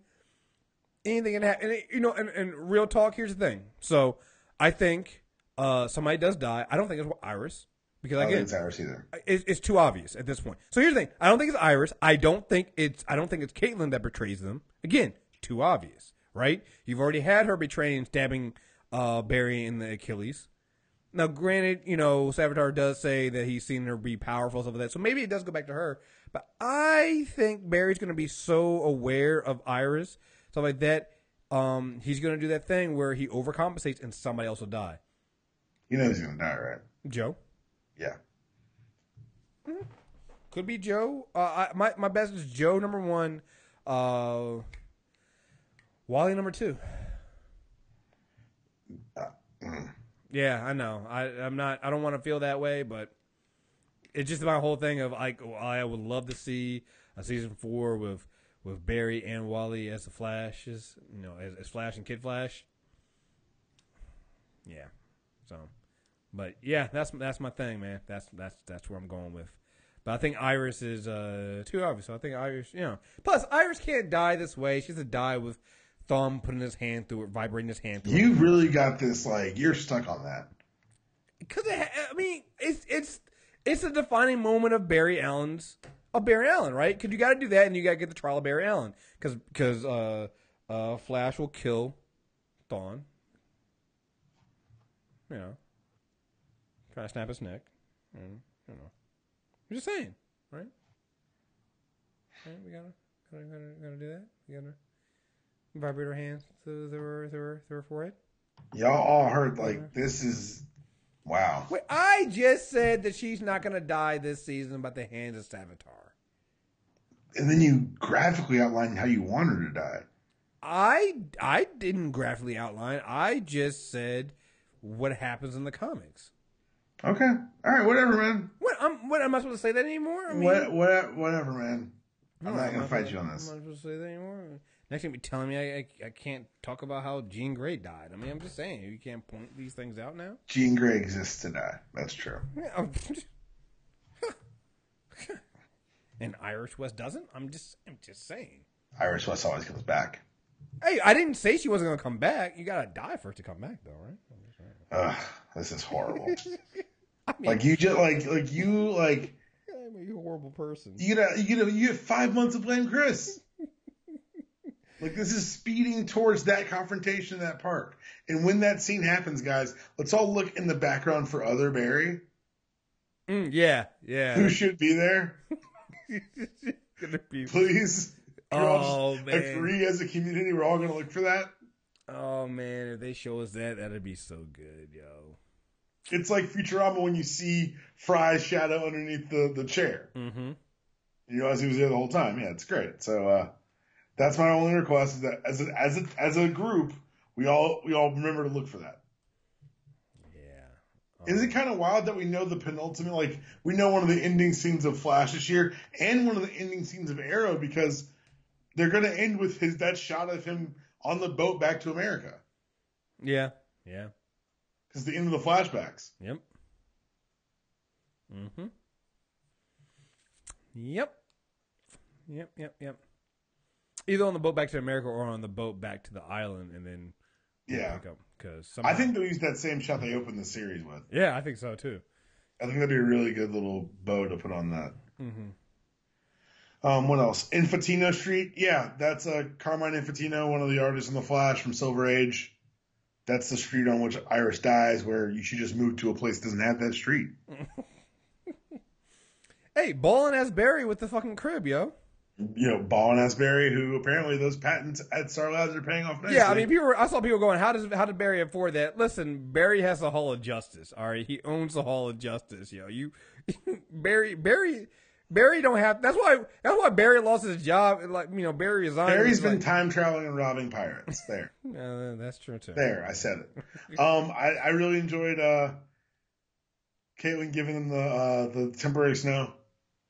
anything can happen. And real talk, here's the thing. So, I think somebody does die. I don't think it's Iris. Because, again, I don't think it's Iris either. It's too obvious at this point. So, here's the thing. I don't think it's Iris. I don't think it's Caitlin that betrays them. Again, too obvious, right? You've already had her betraying and stabbing Barry in the Achilles. Now, granted, Savitar does say that he's seen her be powerful, stuff like that. So maybe it does go back to her. But I think Barry's going to be so aware of Iris, stuff like that, he's going to do that thing where he overcompensates and somebody else will die. You know who's going to die, right? Joe? Yeah. Could be Joe. My best is Joe, number 1. Wally, number 2. Yeah, I know. I don't want to feel that way, but it's just my whole thing of like, I would love to see a season 4 with Barry and Wally as the Flashes, as Flash and Kid Flash. Yeah. So, but yeah, that's my thing, man. That's where I'm going with. But I think Iris is too obvious. So I think Iris, Plus, Iris can't die this way. She has to die with Thumb putting his hand through it, vibrating his hand through it. You really got this, like, you're stuck on that. Because, it's a defining moment of Barry Allen, right? Because you got to do that, and you got to get the trial of Barry Allen. Because Flash will kill Thawne. Try to snap his neck. And, I'm just saying, right? We gotta do that. We gotta vibrate her hands through her forehead. Y'all all heard, like, this is... Wow. Wait, I just said that she's not going to die this season by the hands of Savitar. And then you graphically outlined how you want her to die. I didn't graphically outline. I just said what happens in the comics. Okay. All right. Whatever, man. What am I supposed to say that anymore? Whatever, man. I'm not going to fight you on this. I'm not supposed to say that anymore. Next thing you be telling me I can't talk about how Jean Grey died. I mean, I'm just saying, you can't point these things out now. Jean Grey exists to die. That's true. Yeah. And Iris West doesn't? I'm just saying. Iris West always comes back. Hey, I didn't say she wasn't going to come back. You got to die for it to come back, though, right? Ugh, this is horrible. I mean, like, you just, like, you, like... I'm a horrible person. You have 5 months to blame Chris. Like, this is speeding towards that confrontation in that park. And when that scene happens, guys, let's all look in the background for other Barry. Yeah. Who should be there? Gonna be... Please. Man. Agree as a community, we're all going to look for that. Oh, man, if they show us that, that'd be so good, yo. It's like Futurama when you see Fry's shadow underneath the chair. Mm-hmm. You realize he was there the whole time. Yeah, it's great. So that's my only request, is that as a group, we all remember to look for that. Yeah. Is it kind of wild that we know the penultimate, like, we know one of the ending scenes of Flash this year and one of the ending scenes of Arrow, because they're going to end with that shot of him on the boat back to America. Yeah. Because the end of the flashbacks. Yep. Mm-hmm. Yep. Either on the boat back to America or on the boat back to the island, and then pick up. Because I think they'll use that same shot they opened the series with. Yeah, I think so too. I think that'd be a really good little bow to put on that. Mm-hmm. What else? Infantino Street. Yeah, that's Carmine Infantino, one of the artists in The Flash from Silver Age. That's the street on which Iris dies, where you should just move to a place that doesn't have that street. Hey, ballin' ass Barry with the fucking crib, yo. You know, Ball and Asbury, who apparently those patents at Star Labs are paying off nicely. Yeah, I mean, I saw people going, how did Barry afford that? Listen, Barry has the Hall of Justice, all right? He owns the Hall of Justice, yo. Barry don't have, that's why Barry lost his job. Like, you know, Barry resigned. Barry's been time traveling and robbing pirates. There. That's true too. There, I said it. I really enjoyed Caitlin giving him the temporary snow.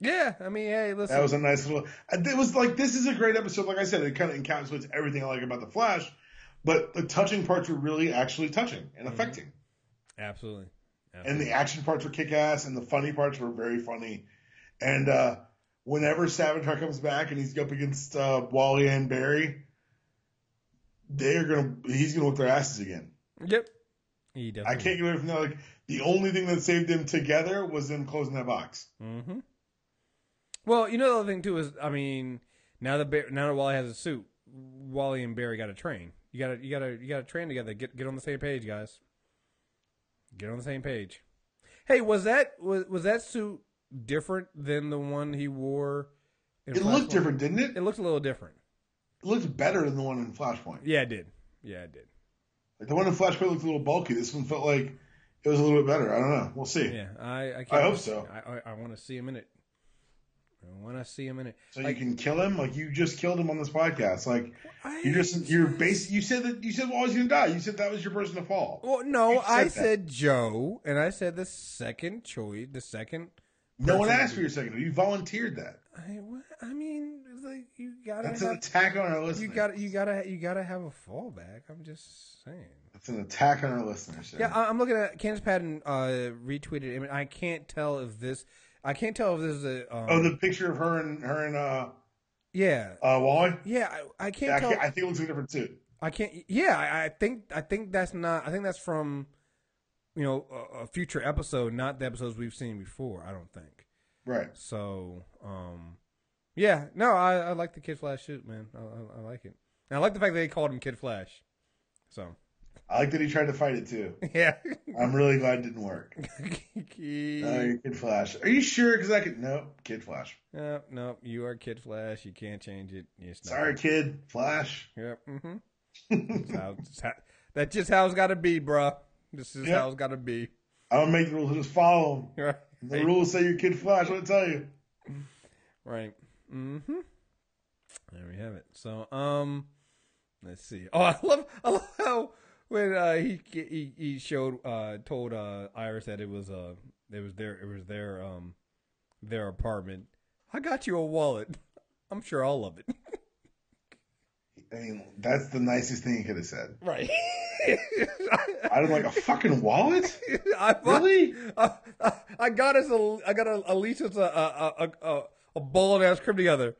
Yeah, I mean, hey, listen. That was a nice little. It was like, this is a great episode. Like I said, it kind of encapsulates everything I like about the Flash, but the touching parts were really actually touching and affecting. Absolutely. And the action parts were kick-ass, and the funny parts were very funny. And whenever Savitar comes back and he's up against Wally and Barry, he's gonna whip their asses again. Yep. He definitely. I can't get away from that. Like, the only thing that saved them together was them closing that box. Mm-hmm. Well, you know the other thing too is, I mean, now that Wally has a suit, Wally and Barry got to train. You gotta train together. Get on the same page, guys. Get on the same page. Hey, was that suit different than the one he wore? It looked different, didn't it? It looked a little different. It looked better than the one in Flashpoint. Yeah, it did. Like, the one in Flashpoint looked a little bulky. This one felt like it was a little bit better. I don't know. We'll see. Yeah, I hope so. I want to see him in it. So like, you can kill him, like you just killed him on this podcast. Like you said Wally's gonna die. You said that was your person to fall. Well, no, I said Joe, and I said the second choice, the second. No one asked for your second. You volunteered that. I mean, it's like you gotta. That's an attack on our listeners. You gotta have a fallback. I'm just saying. That's an attack on our listeners. Sir. Yeah, I'm looking at Candace Patton retweeted. I mean, I can't tell if this is a. The picture of her and yeah. Wally. Yeah, I can't tell. I think it looks like a different suit. I can't. Yeah, I think that's not. I think that's from, a future episode, not the episodes we've seen before. I don't think. Right. So, yeah. No, I like the Kid Flash suit, man. I like it, and I like the fact that they called him Kid Flash. So. I like that he tried to fight it too. Yeah. I'm really glad it didn't work. You're Kid Flash. Are you sure? Because nope, Kid Flash. No, you are Kid Flash. You can't change it. Sorry, Kid Flash. Yep. Mm-hmm. That's just how it's got to be, bro. This is how it's got to be. I don't make the rules. I just follow them. Right. The rules say you're Kid Flash. What I tell you. Right. Mm-hmm. There we have it. So, let's see. Oh, I love how. When he told Iris that it was their apartment. I got you a wallet. I'm sure I'll love it. I mean, that's the nicest thing he could have said. Right. I'm like, a fucking wallet? Really? I got Alicia's a bald ass crib together.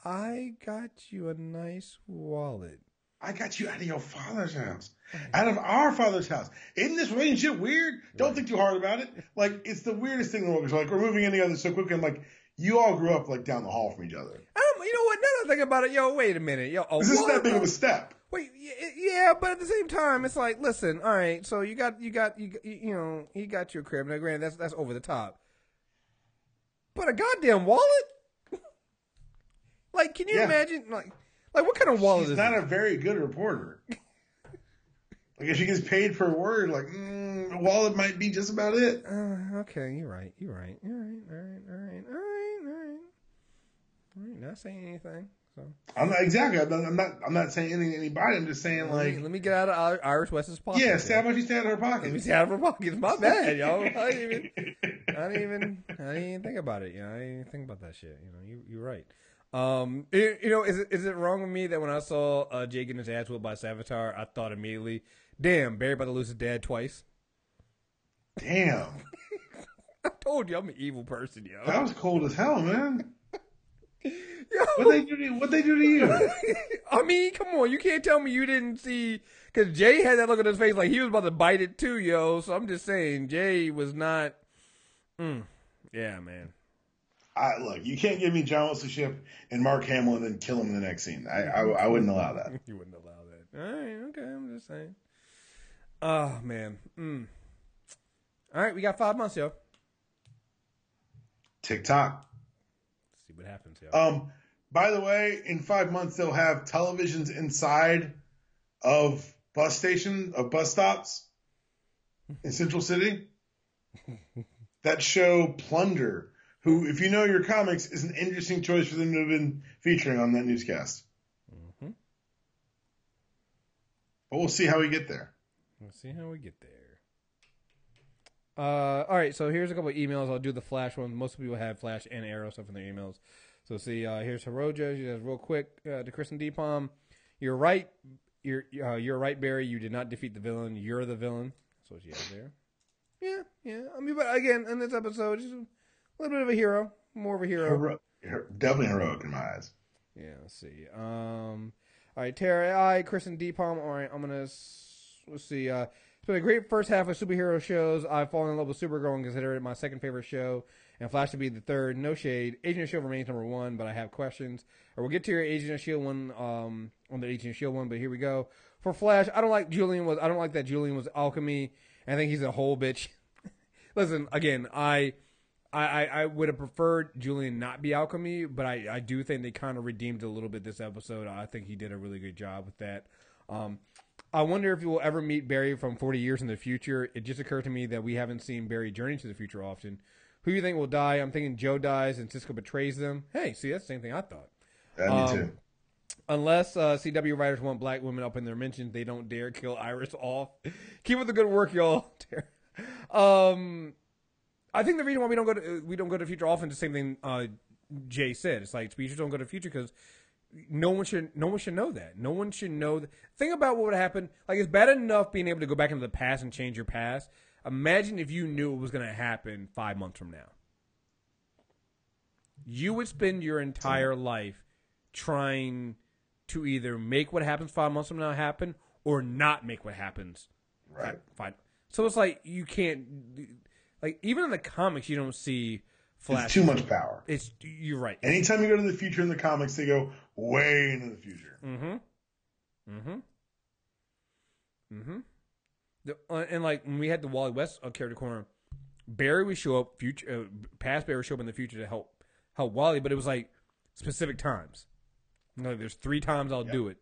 I got you a nice wallet. I got you out of your father's house. Out of our father's house. Isn't this relationship weird? Don't think too hard about it. Like, it's the weirdest thing in the world. It's like, we're moving in together so quickly. I'm like, you all grew up, like, down the hall from each other. You know what? Now that I think about it, wait a minute. This isn't that big of a step. Wait, yeah, but at the same time, it's like, listen, all right, so he got you a crib. Now, granted, that's over the top. But a goddamn wallet? Like, can you imagine, like, what kind of wallet is She's not a very good reporter. Like, if she gets paid per word, like, a wallet might be just about it. Okay, you're right. All right. Not saying anything. So I'm not saying anything to anybody. I'm just saying, like, let me get out of Iris West's pocket. Yeah, how about you stay out of her pocket? Let me stay out of her pocket. It's my bad, yo. I didn't even think about it. I didn't even think about that shit. You're right. Is it wrong with me that when I saw Jay getting his ass whooped by Savitar, I thought immediately, damn, Barry about to lose his dad twice? Damn. I told you I'm an evil person, yo. That was cold as hell, man. What they do to you? I mean, come on, you can't tell me you didn't see, because Jay had that look on his face like he was about to bite it too, yo. So I'm just saying, Jay was not. Yeah, man. Look, you can't give me John Wesley Shipp and Mark Hamill and then kill him in the next scene. I wouldn't allow that. You wouldn't allow that. All right, okay, I'm just saying. Oh, man. All right, we got 5 months, yo. TikTok. See what happens, yo. By the way, in 5 months, they'll have televisions inside of bus stops in Central City that show Plunder, who, if you know your comics, is an interesting choice for them to have been featuring on that newscast. Mm-hmm. But we'll see how we get there. We'll see how we get there. All right, so here's a couple of emails. I'll do the Flash one. Most people have Flash and Arrow stuff in their emails. So see, here's Hiroja. She says, real quick, to Chris and D-Palm, you're right. You're right, Barry. You did not defeat the villain. You're the villain. That's what she has there. Yeah. I mean, but again, in this episode, she's a little bit of a hero. More of a hero. Definitely heroic in my eyes. Yeah, let's see. All right, Tara, Chris and D-Palm. All right, let's see. It's been a great first half of superhero shows. I've fallen in love with Supergirl and consider it my second favorite show, and Flash to be the third. No shade. Agent of S.H.I.E.L.D. remains number 1, but I have questions. Or we'll get to your Agent of S.H.I.E.L.D. one on the Agent of S.H.I.E.L.D. one, but here we go. For Flash, I don't like that Julian was Alchemy. I think he's a whole bitch. Listen, again, I would have preferred Julian not be Alchemy, but I do think they kind of redeemed it a little bit this episode. I think he did a really good job with that. I wonder if we will ever meet Barry from 40 years in the future. It just occurred to me that we haven't seen Barry journey to the future often. Who do you think will die? I'm thinking Joe dies and Cisco betrays them. Hey, see, that's the same thing I thought. Me too. Unless CW writers want black women up in their mentions, they don't dare kill Iris off. Keep up the good work, y'all. I think the reason why we don't go to the future often is the same thing Jay said. It's like speeches don't go to the future because no one should know that. No one should know. Think about what would happen. Like, it's bad enough being able to go back into the past and change your past. Imagine if you knew it was going to happen 5 months from now. You would spend your entire life trying to either make what happens 5 months from now happen or not make what happens. Right. So it's like you can't. Like, even in the comics, you don't see Flash. It's too much power. You're right. Anytime you go to the future in the comics, they go way into the future. And like when we had the Wally West character corner, Barry would show up past Barry would show up in the future to help Wally, but it was like specific times. Like, there's 3 times I'll do it,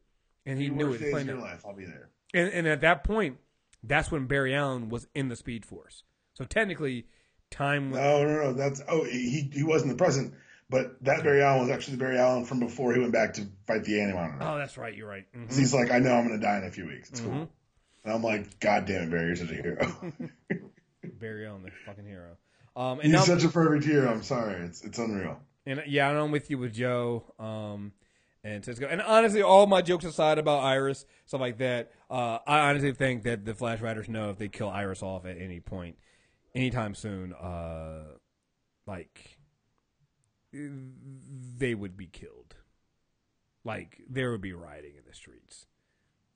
and he knew it. Days in your life, I'll be there. And at that point, that's when Barry Allen was in the Speed Force. So technically, time. No. He wasn't the present, but that Barry Allen was actually the Barry Allen from before he went back to fight the Animonitor. Oh, that's right. You're right. Mm-hmm. He's like, I know I'm going to die in a few weeks. It's cool. And I'm like, God damn it, Barry, you're such a hero. Barry Allen, the fucking hero. He's such a perfect hero. I'm sorry, it's unreal. And yeah, I'm with you with Joe. And Cisco. And honestly, all my jokes aside about Iris, stuff like that, I honestly think that the Flash writers know if they kill Iris off at any point, anytime soon, like, they would be killed. Like, there would be rioting in the streets.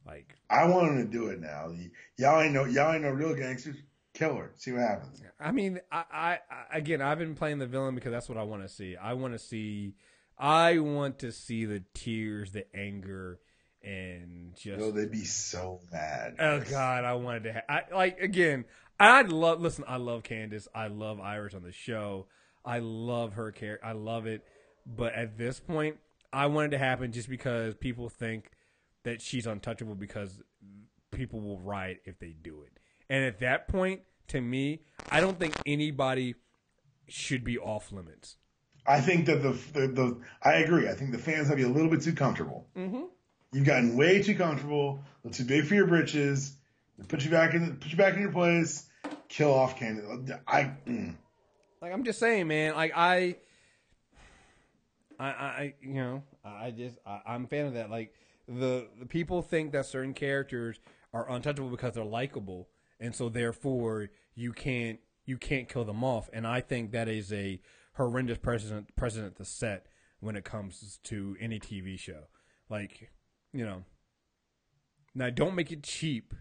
Like, I want him to do it now. Y'all ain't no real gangsters. Kill her. See what happens. I mean, again, I've been playing the villain because that's what I want to see. I want to see the tears, the anger, and just. Oh, they'd be so mad. Oh God, I wanted to. Listen, I love Candace. I love Iris on the show. I love her character. I love it. But at this point, I want it to happen just because people think that she's untouchable because people will riot if they do it. And at that point, to me, I don't think anybody should be off limits. I think that I agree. I think the fans have you a little bit too comfortable. Mm-hmm. You've gotten way too comfortable. They're too big for your britches. They put you back in your place. Kill off Candace. Like, I'm just saying, man. Like, I'm a fan of that. Like, the people think that certain characters are untouchable because they're likable, and so therefore you can't kill them off. And I think that is a horrendous precedent to set when it comes to any TV show. Like, now don't make it cheap.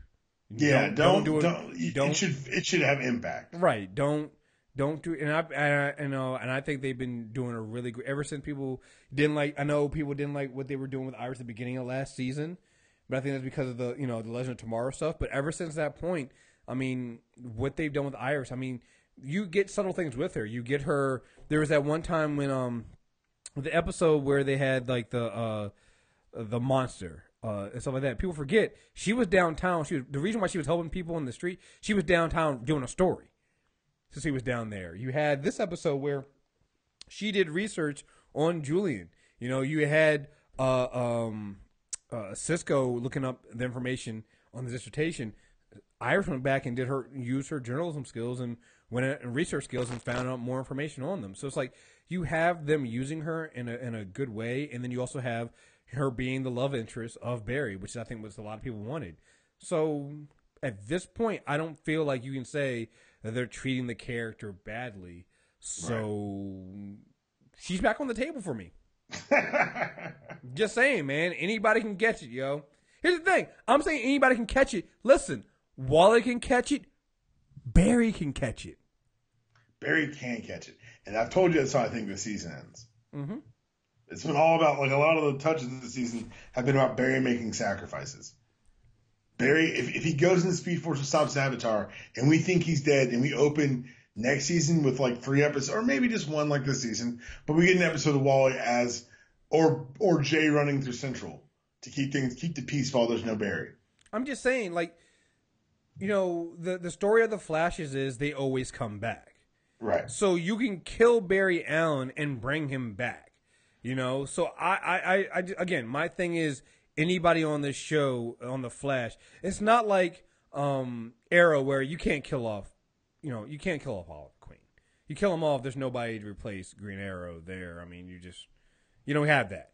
Yeah, don't do it. It should have impact. Right. Don't Don't do, and I know, and I think they've been doing a really good ever since people didn't like. I know people didn't like what they were doing with Iris at the beginning of last season, but I think that's because of the the Legend of Tomorrow stuff. But ever since that point, I mean, what they've done with Iris, I mean, you get subtle things with her. You get her. There was that one time when the episode where they had like the monster and stuff like that. People forget she was downtown. The reason why she was helping people in the street. She was downtown doing a story. Since he was down there, you had this episode where she did research on Julian. You had Cisco looking up the information on the dissertation. Iris went back and used her journalism skills and went and research skills and found out more information on them. So it's like you have them using her in a good way, and then you also have her being the love interest of Barry, which I think was a lot of people wanted. So at this point, I don't feel like you can say that they're treating the character badly. So she's back on the table for me. Just saying, man. Anybody can catch it, yo. Here's the thing. I'm saying anybody can catch it. Listen, Wally can catch it. Barry can catch it. Barry can catch it. And I've told you that's how I think the season ends. Mm-hmm. It's been all about, like, a lot of the touches of the season have been about Barry making sacrifices. Barry, if he goes in the Speed Force to stop Savitar, and we think he's dead, and we open next season with like 3 episodes, or maybe just 1 like this season, but we get an episode of Wally or Jay running through Central to keep the peace while there's no Barry. I'm just saying, like, the story of the Flashes is they always come back. Right. So you can kill Barry Allen and bring him back. So I again, my thing is, anybody on this show, on The Flash, it's not like Arrow where you can't kill off, you can't kill off Olive Queen. You kill them off, there's nobody to replace Green Arrow there. I mean, you don't have that.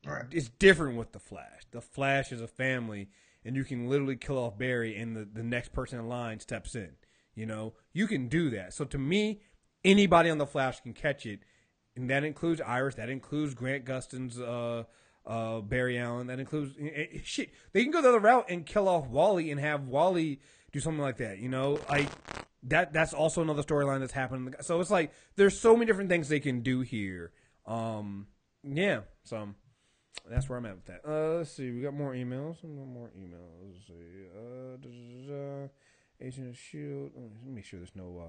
Right. It's different with The Flash. The Flash is a family, and you can literally kill off Barry, and the next person in line steps in. You can do that. So to me, anybody on The Flash can catch it, and that includes Iris, that includes Grant Gustin's Barry Allen. That includes shit. They can go the other route and kill off Wally and have Wally do something like that. Like that's also another storyline that's happening. So it's like there's so many different things they can do here. Yeah. So that's where I'm at with that. Let's see. We got more emails. Let's see. Agent of Shield. Let me make sure there's no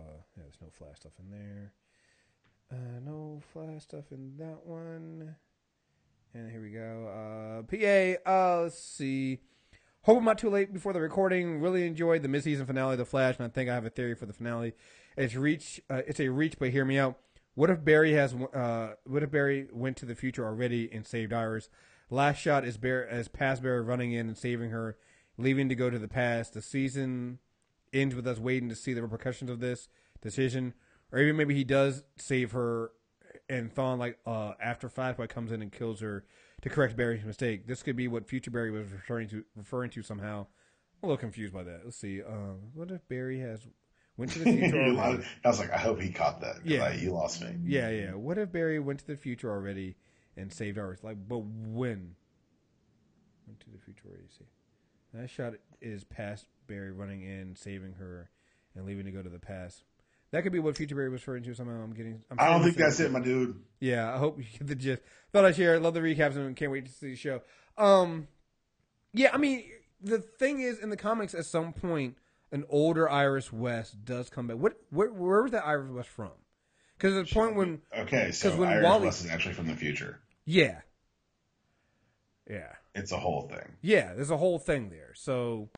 Flash stuff in there. No Flash stuff in that one. And here we go. PA, let's see. Hope I'm not too late before the recording. Really enjoyed the mid-season finale of The Flash, and I think I have a theory for the finale. It's a reach, but hear me out. What if Barry went to the future already and saved Iris? Last shot is past Barry running in and saving her, leaving to go to the past. The season ends with us waiting to see the repercussions of this decision, or even maybe he does save her. And Thawne, after Flashpoint comes in and kills her to correct Barry's mistake. This could be what future Barry was referring to somehow. I'm a little confused by that. Let's see. What if Barry went to the future already? I was like, I hope he caught that. Yeah, you lost me. Yeah. What if Barry went to the future already and saved Iris? But when? Went to the future already. See, that shot is past Barry running in, saving her, and leaving to go to the past. That could be what Future Barry was referring to somehow. I don't think that's it, my dude. Yeah, I hope you get the gist. Thought I'd share. Love the recaps and can't wait to see the show. Yeah, I mean, the thing is, in the comics, at some point, an older Iris West does come back. Where was that Iris West from? Because at the point when... Okay, so when Iris West is actually from the future. Yeah. It's a whole thing. Yeah, there's a whole thing there. So...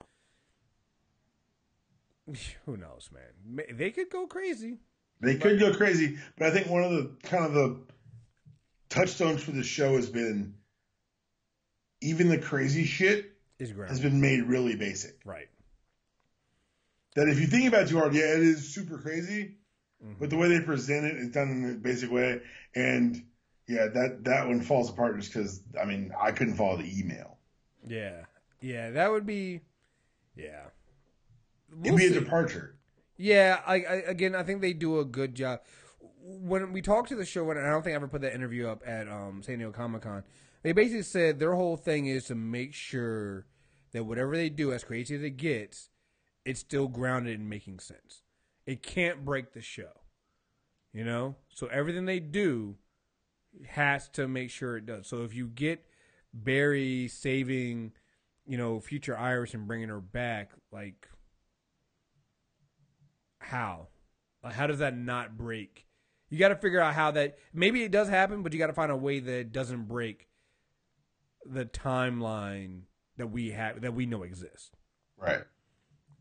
Who knows, man? They could go crazy. They could go crazy, but I think one of the kind of the touchstones for the show has been even the crazy shit has been made really basic. Right. That if you think about it too hard, yeah, it is super crazy, but the way they present it is done in a basic way, and yeah, that one falls apart just because I couldn't follow the email. Yeah, that would be, It'd be a departure. Yeah, I think they do a good job. When we talked to the show, and I don't think I ever put that interview up at San Diego Comic-Con, they basically said their whole thing is to make sure that whatever they do, as crazy as it gets, it's still grounded in making sense. It can't break the show. You know? So everything they do has to make sure it does. So if you get Barry saving, future Iris and bringing her back, like, how? Like, how does that not break? You got to figure out how that, maybe it does happen, but you got to find a way that it doesn't break the timeline that we know exists. Right.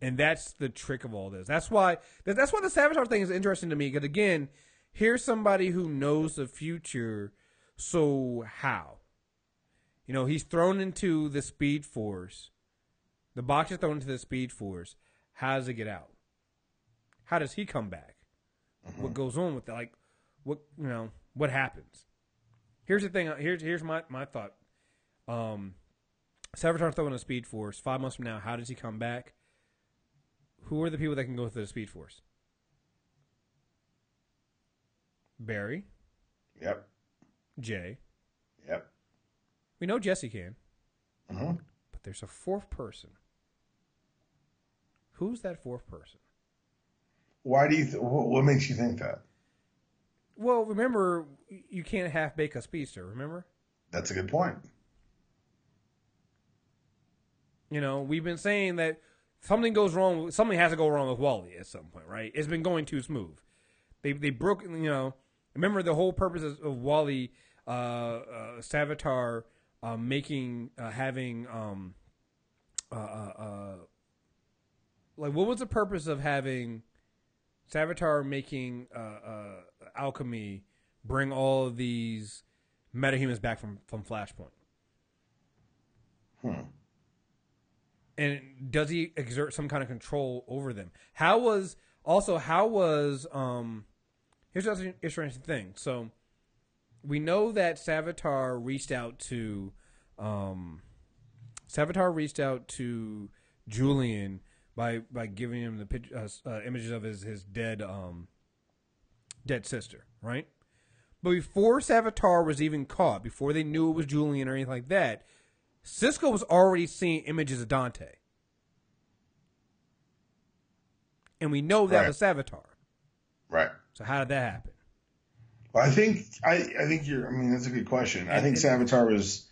And that's the trick of all this. That's why the Savitar thing is interesting to me, because again, here's somebody who knows the future. So how? He's thrown into the Speed Force. The box is thrown into the Speed Force. How does it get out? How does he come back? Mm-hmm. What goes on with that? Like, what happens? Here's the thing. Here's my thought. Savitar thrown in the Speed Force. 5 months from now, how does he come back? Who are the people that can go through the Speed Force? Barry. Yep. Jay. Yep. We know Jesse can. Mm-hmm. But there's a fourth person. Who's that fourth person? Why do you? What makes you think that? Well, remember, you can't half bake a speedster. Remember? That's a good point. We've been saying that something goes wrong. Something has to go wrong with Wally at some point, right? It's been going too smooth. They broke. Remember the whole purpose of Wally, Savitar, having like, what was the purpose of having Savitar making Alchemy bring all of these metahumans back from Flashpoint? And does he exert some kind of control over them? Here's the interesting thing. So we know that Savitar reached out to Julian by giving him the images of his dead sister, right? But before Savitar was even caught, before they knew it was Julian or anything like that, Cisco was already seeing images of Dante. And we know that was Savitar. Right. So how did that happen? Well, I think that's a good question. I think Savitar was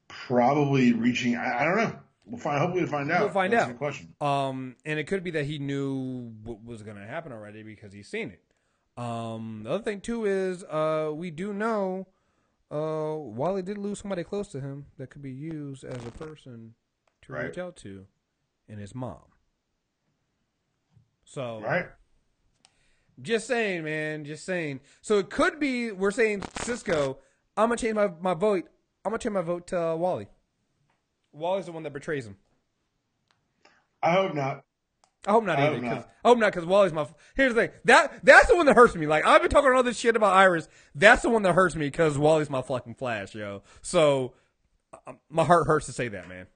probably reaching. I don't know. Hopefully we'll find out. We'll find That's out. a good question. And it could be that he knew what was going to happen already because he's seen it. The other thing too is we do know Wally did lose somebody close to him that could be used as a person to reach out to, and his mom. So just saying, man, just saying. So it could be we're saying Cisco. I'm gonna change my vote. I'm gonna change my vote to Wally. Wally's the one that betrays him. I hope not. I hope not either. I hope not, because Wally's my. Here's the thing. That's the one that hurts me. Like, I've been talking all this shit about Iris. That's the one that hurts me because Wally's my fucking Flash, yo. So my heart hurts to say that, man.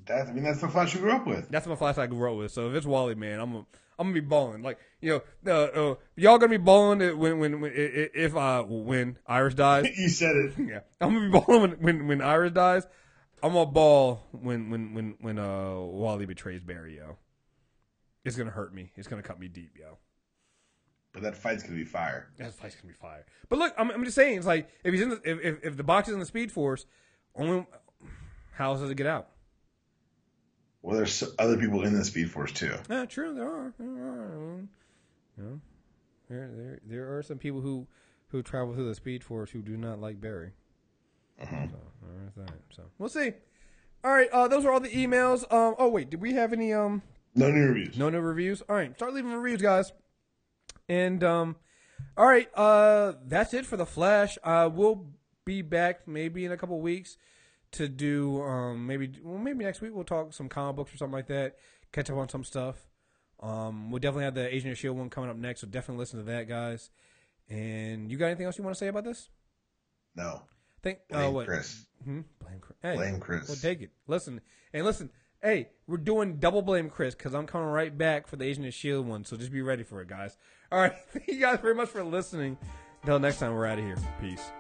That's the Flash you grew up with. That's my Flash I grew up with. So if it's Wally, man, I'm gonna be balling. Like, y'all gonna be balling when Iris dies. You said it. Yeah, I'm gonna be balling when Iris dies. I'm gonna ball when Wally betrays Barry, yo. It's gonna hurt me. It's gonna cut me deep, yo. But that fight's gonna be fire. That fight's gonna be fire. But look, I'm just saying, it's like if he's if the box is in the Speed Force, only how else does it get out? Well, there's other people in the Speed Force too. Yeah, true. There are. There are some people who travel through the Speed Force who do not like Barry. Uh-huh. So we'll see. All right, those are all the emails. Oh wait, did we have any No new reviews. No new reviews. All right, start leaving reviews, guys. And all right, that's it for the Flash. We'll be back maybe in a couple weeks to do maybe next week we'll talk some comic books or something like that. Catch up on some stuff. We'll definitely have the Agent of S.H.I.E.L.D. one coming up next, so definitely listen to that, guys. And you got anything else you want to say about this? No. Blame Chris. Blame Chris. Hey, blame Chris. Well, take it. Listen. Hey, we're doing double blame Chris because I'm coming right back for the Agent of S.H.I.E.L.D. one, so just be ready for it, guys. All right. Thank you guys very much for listening. Until next time, we're out of here. Peace.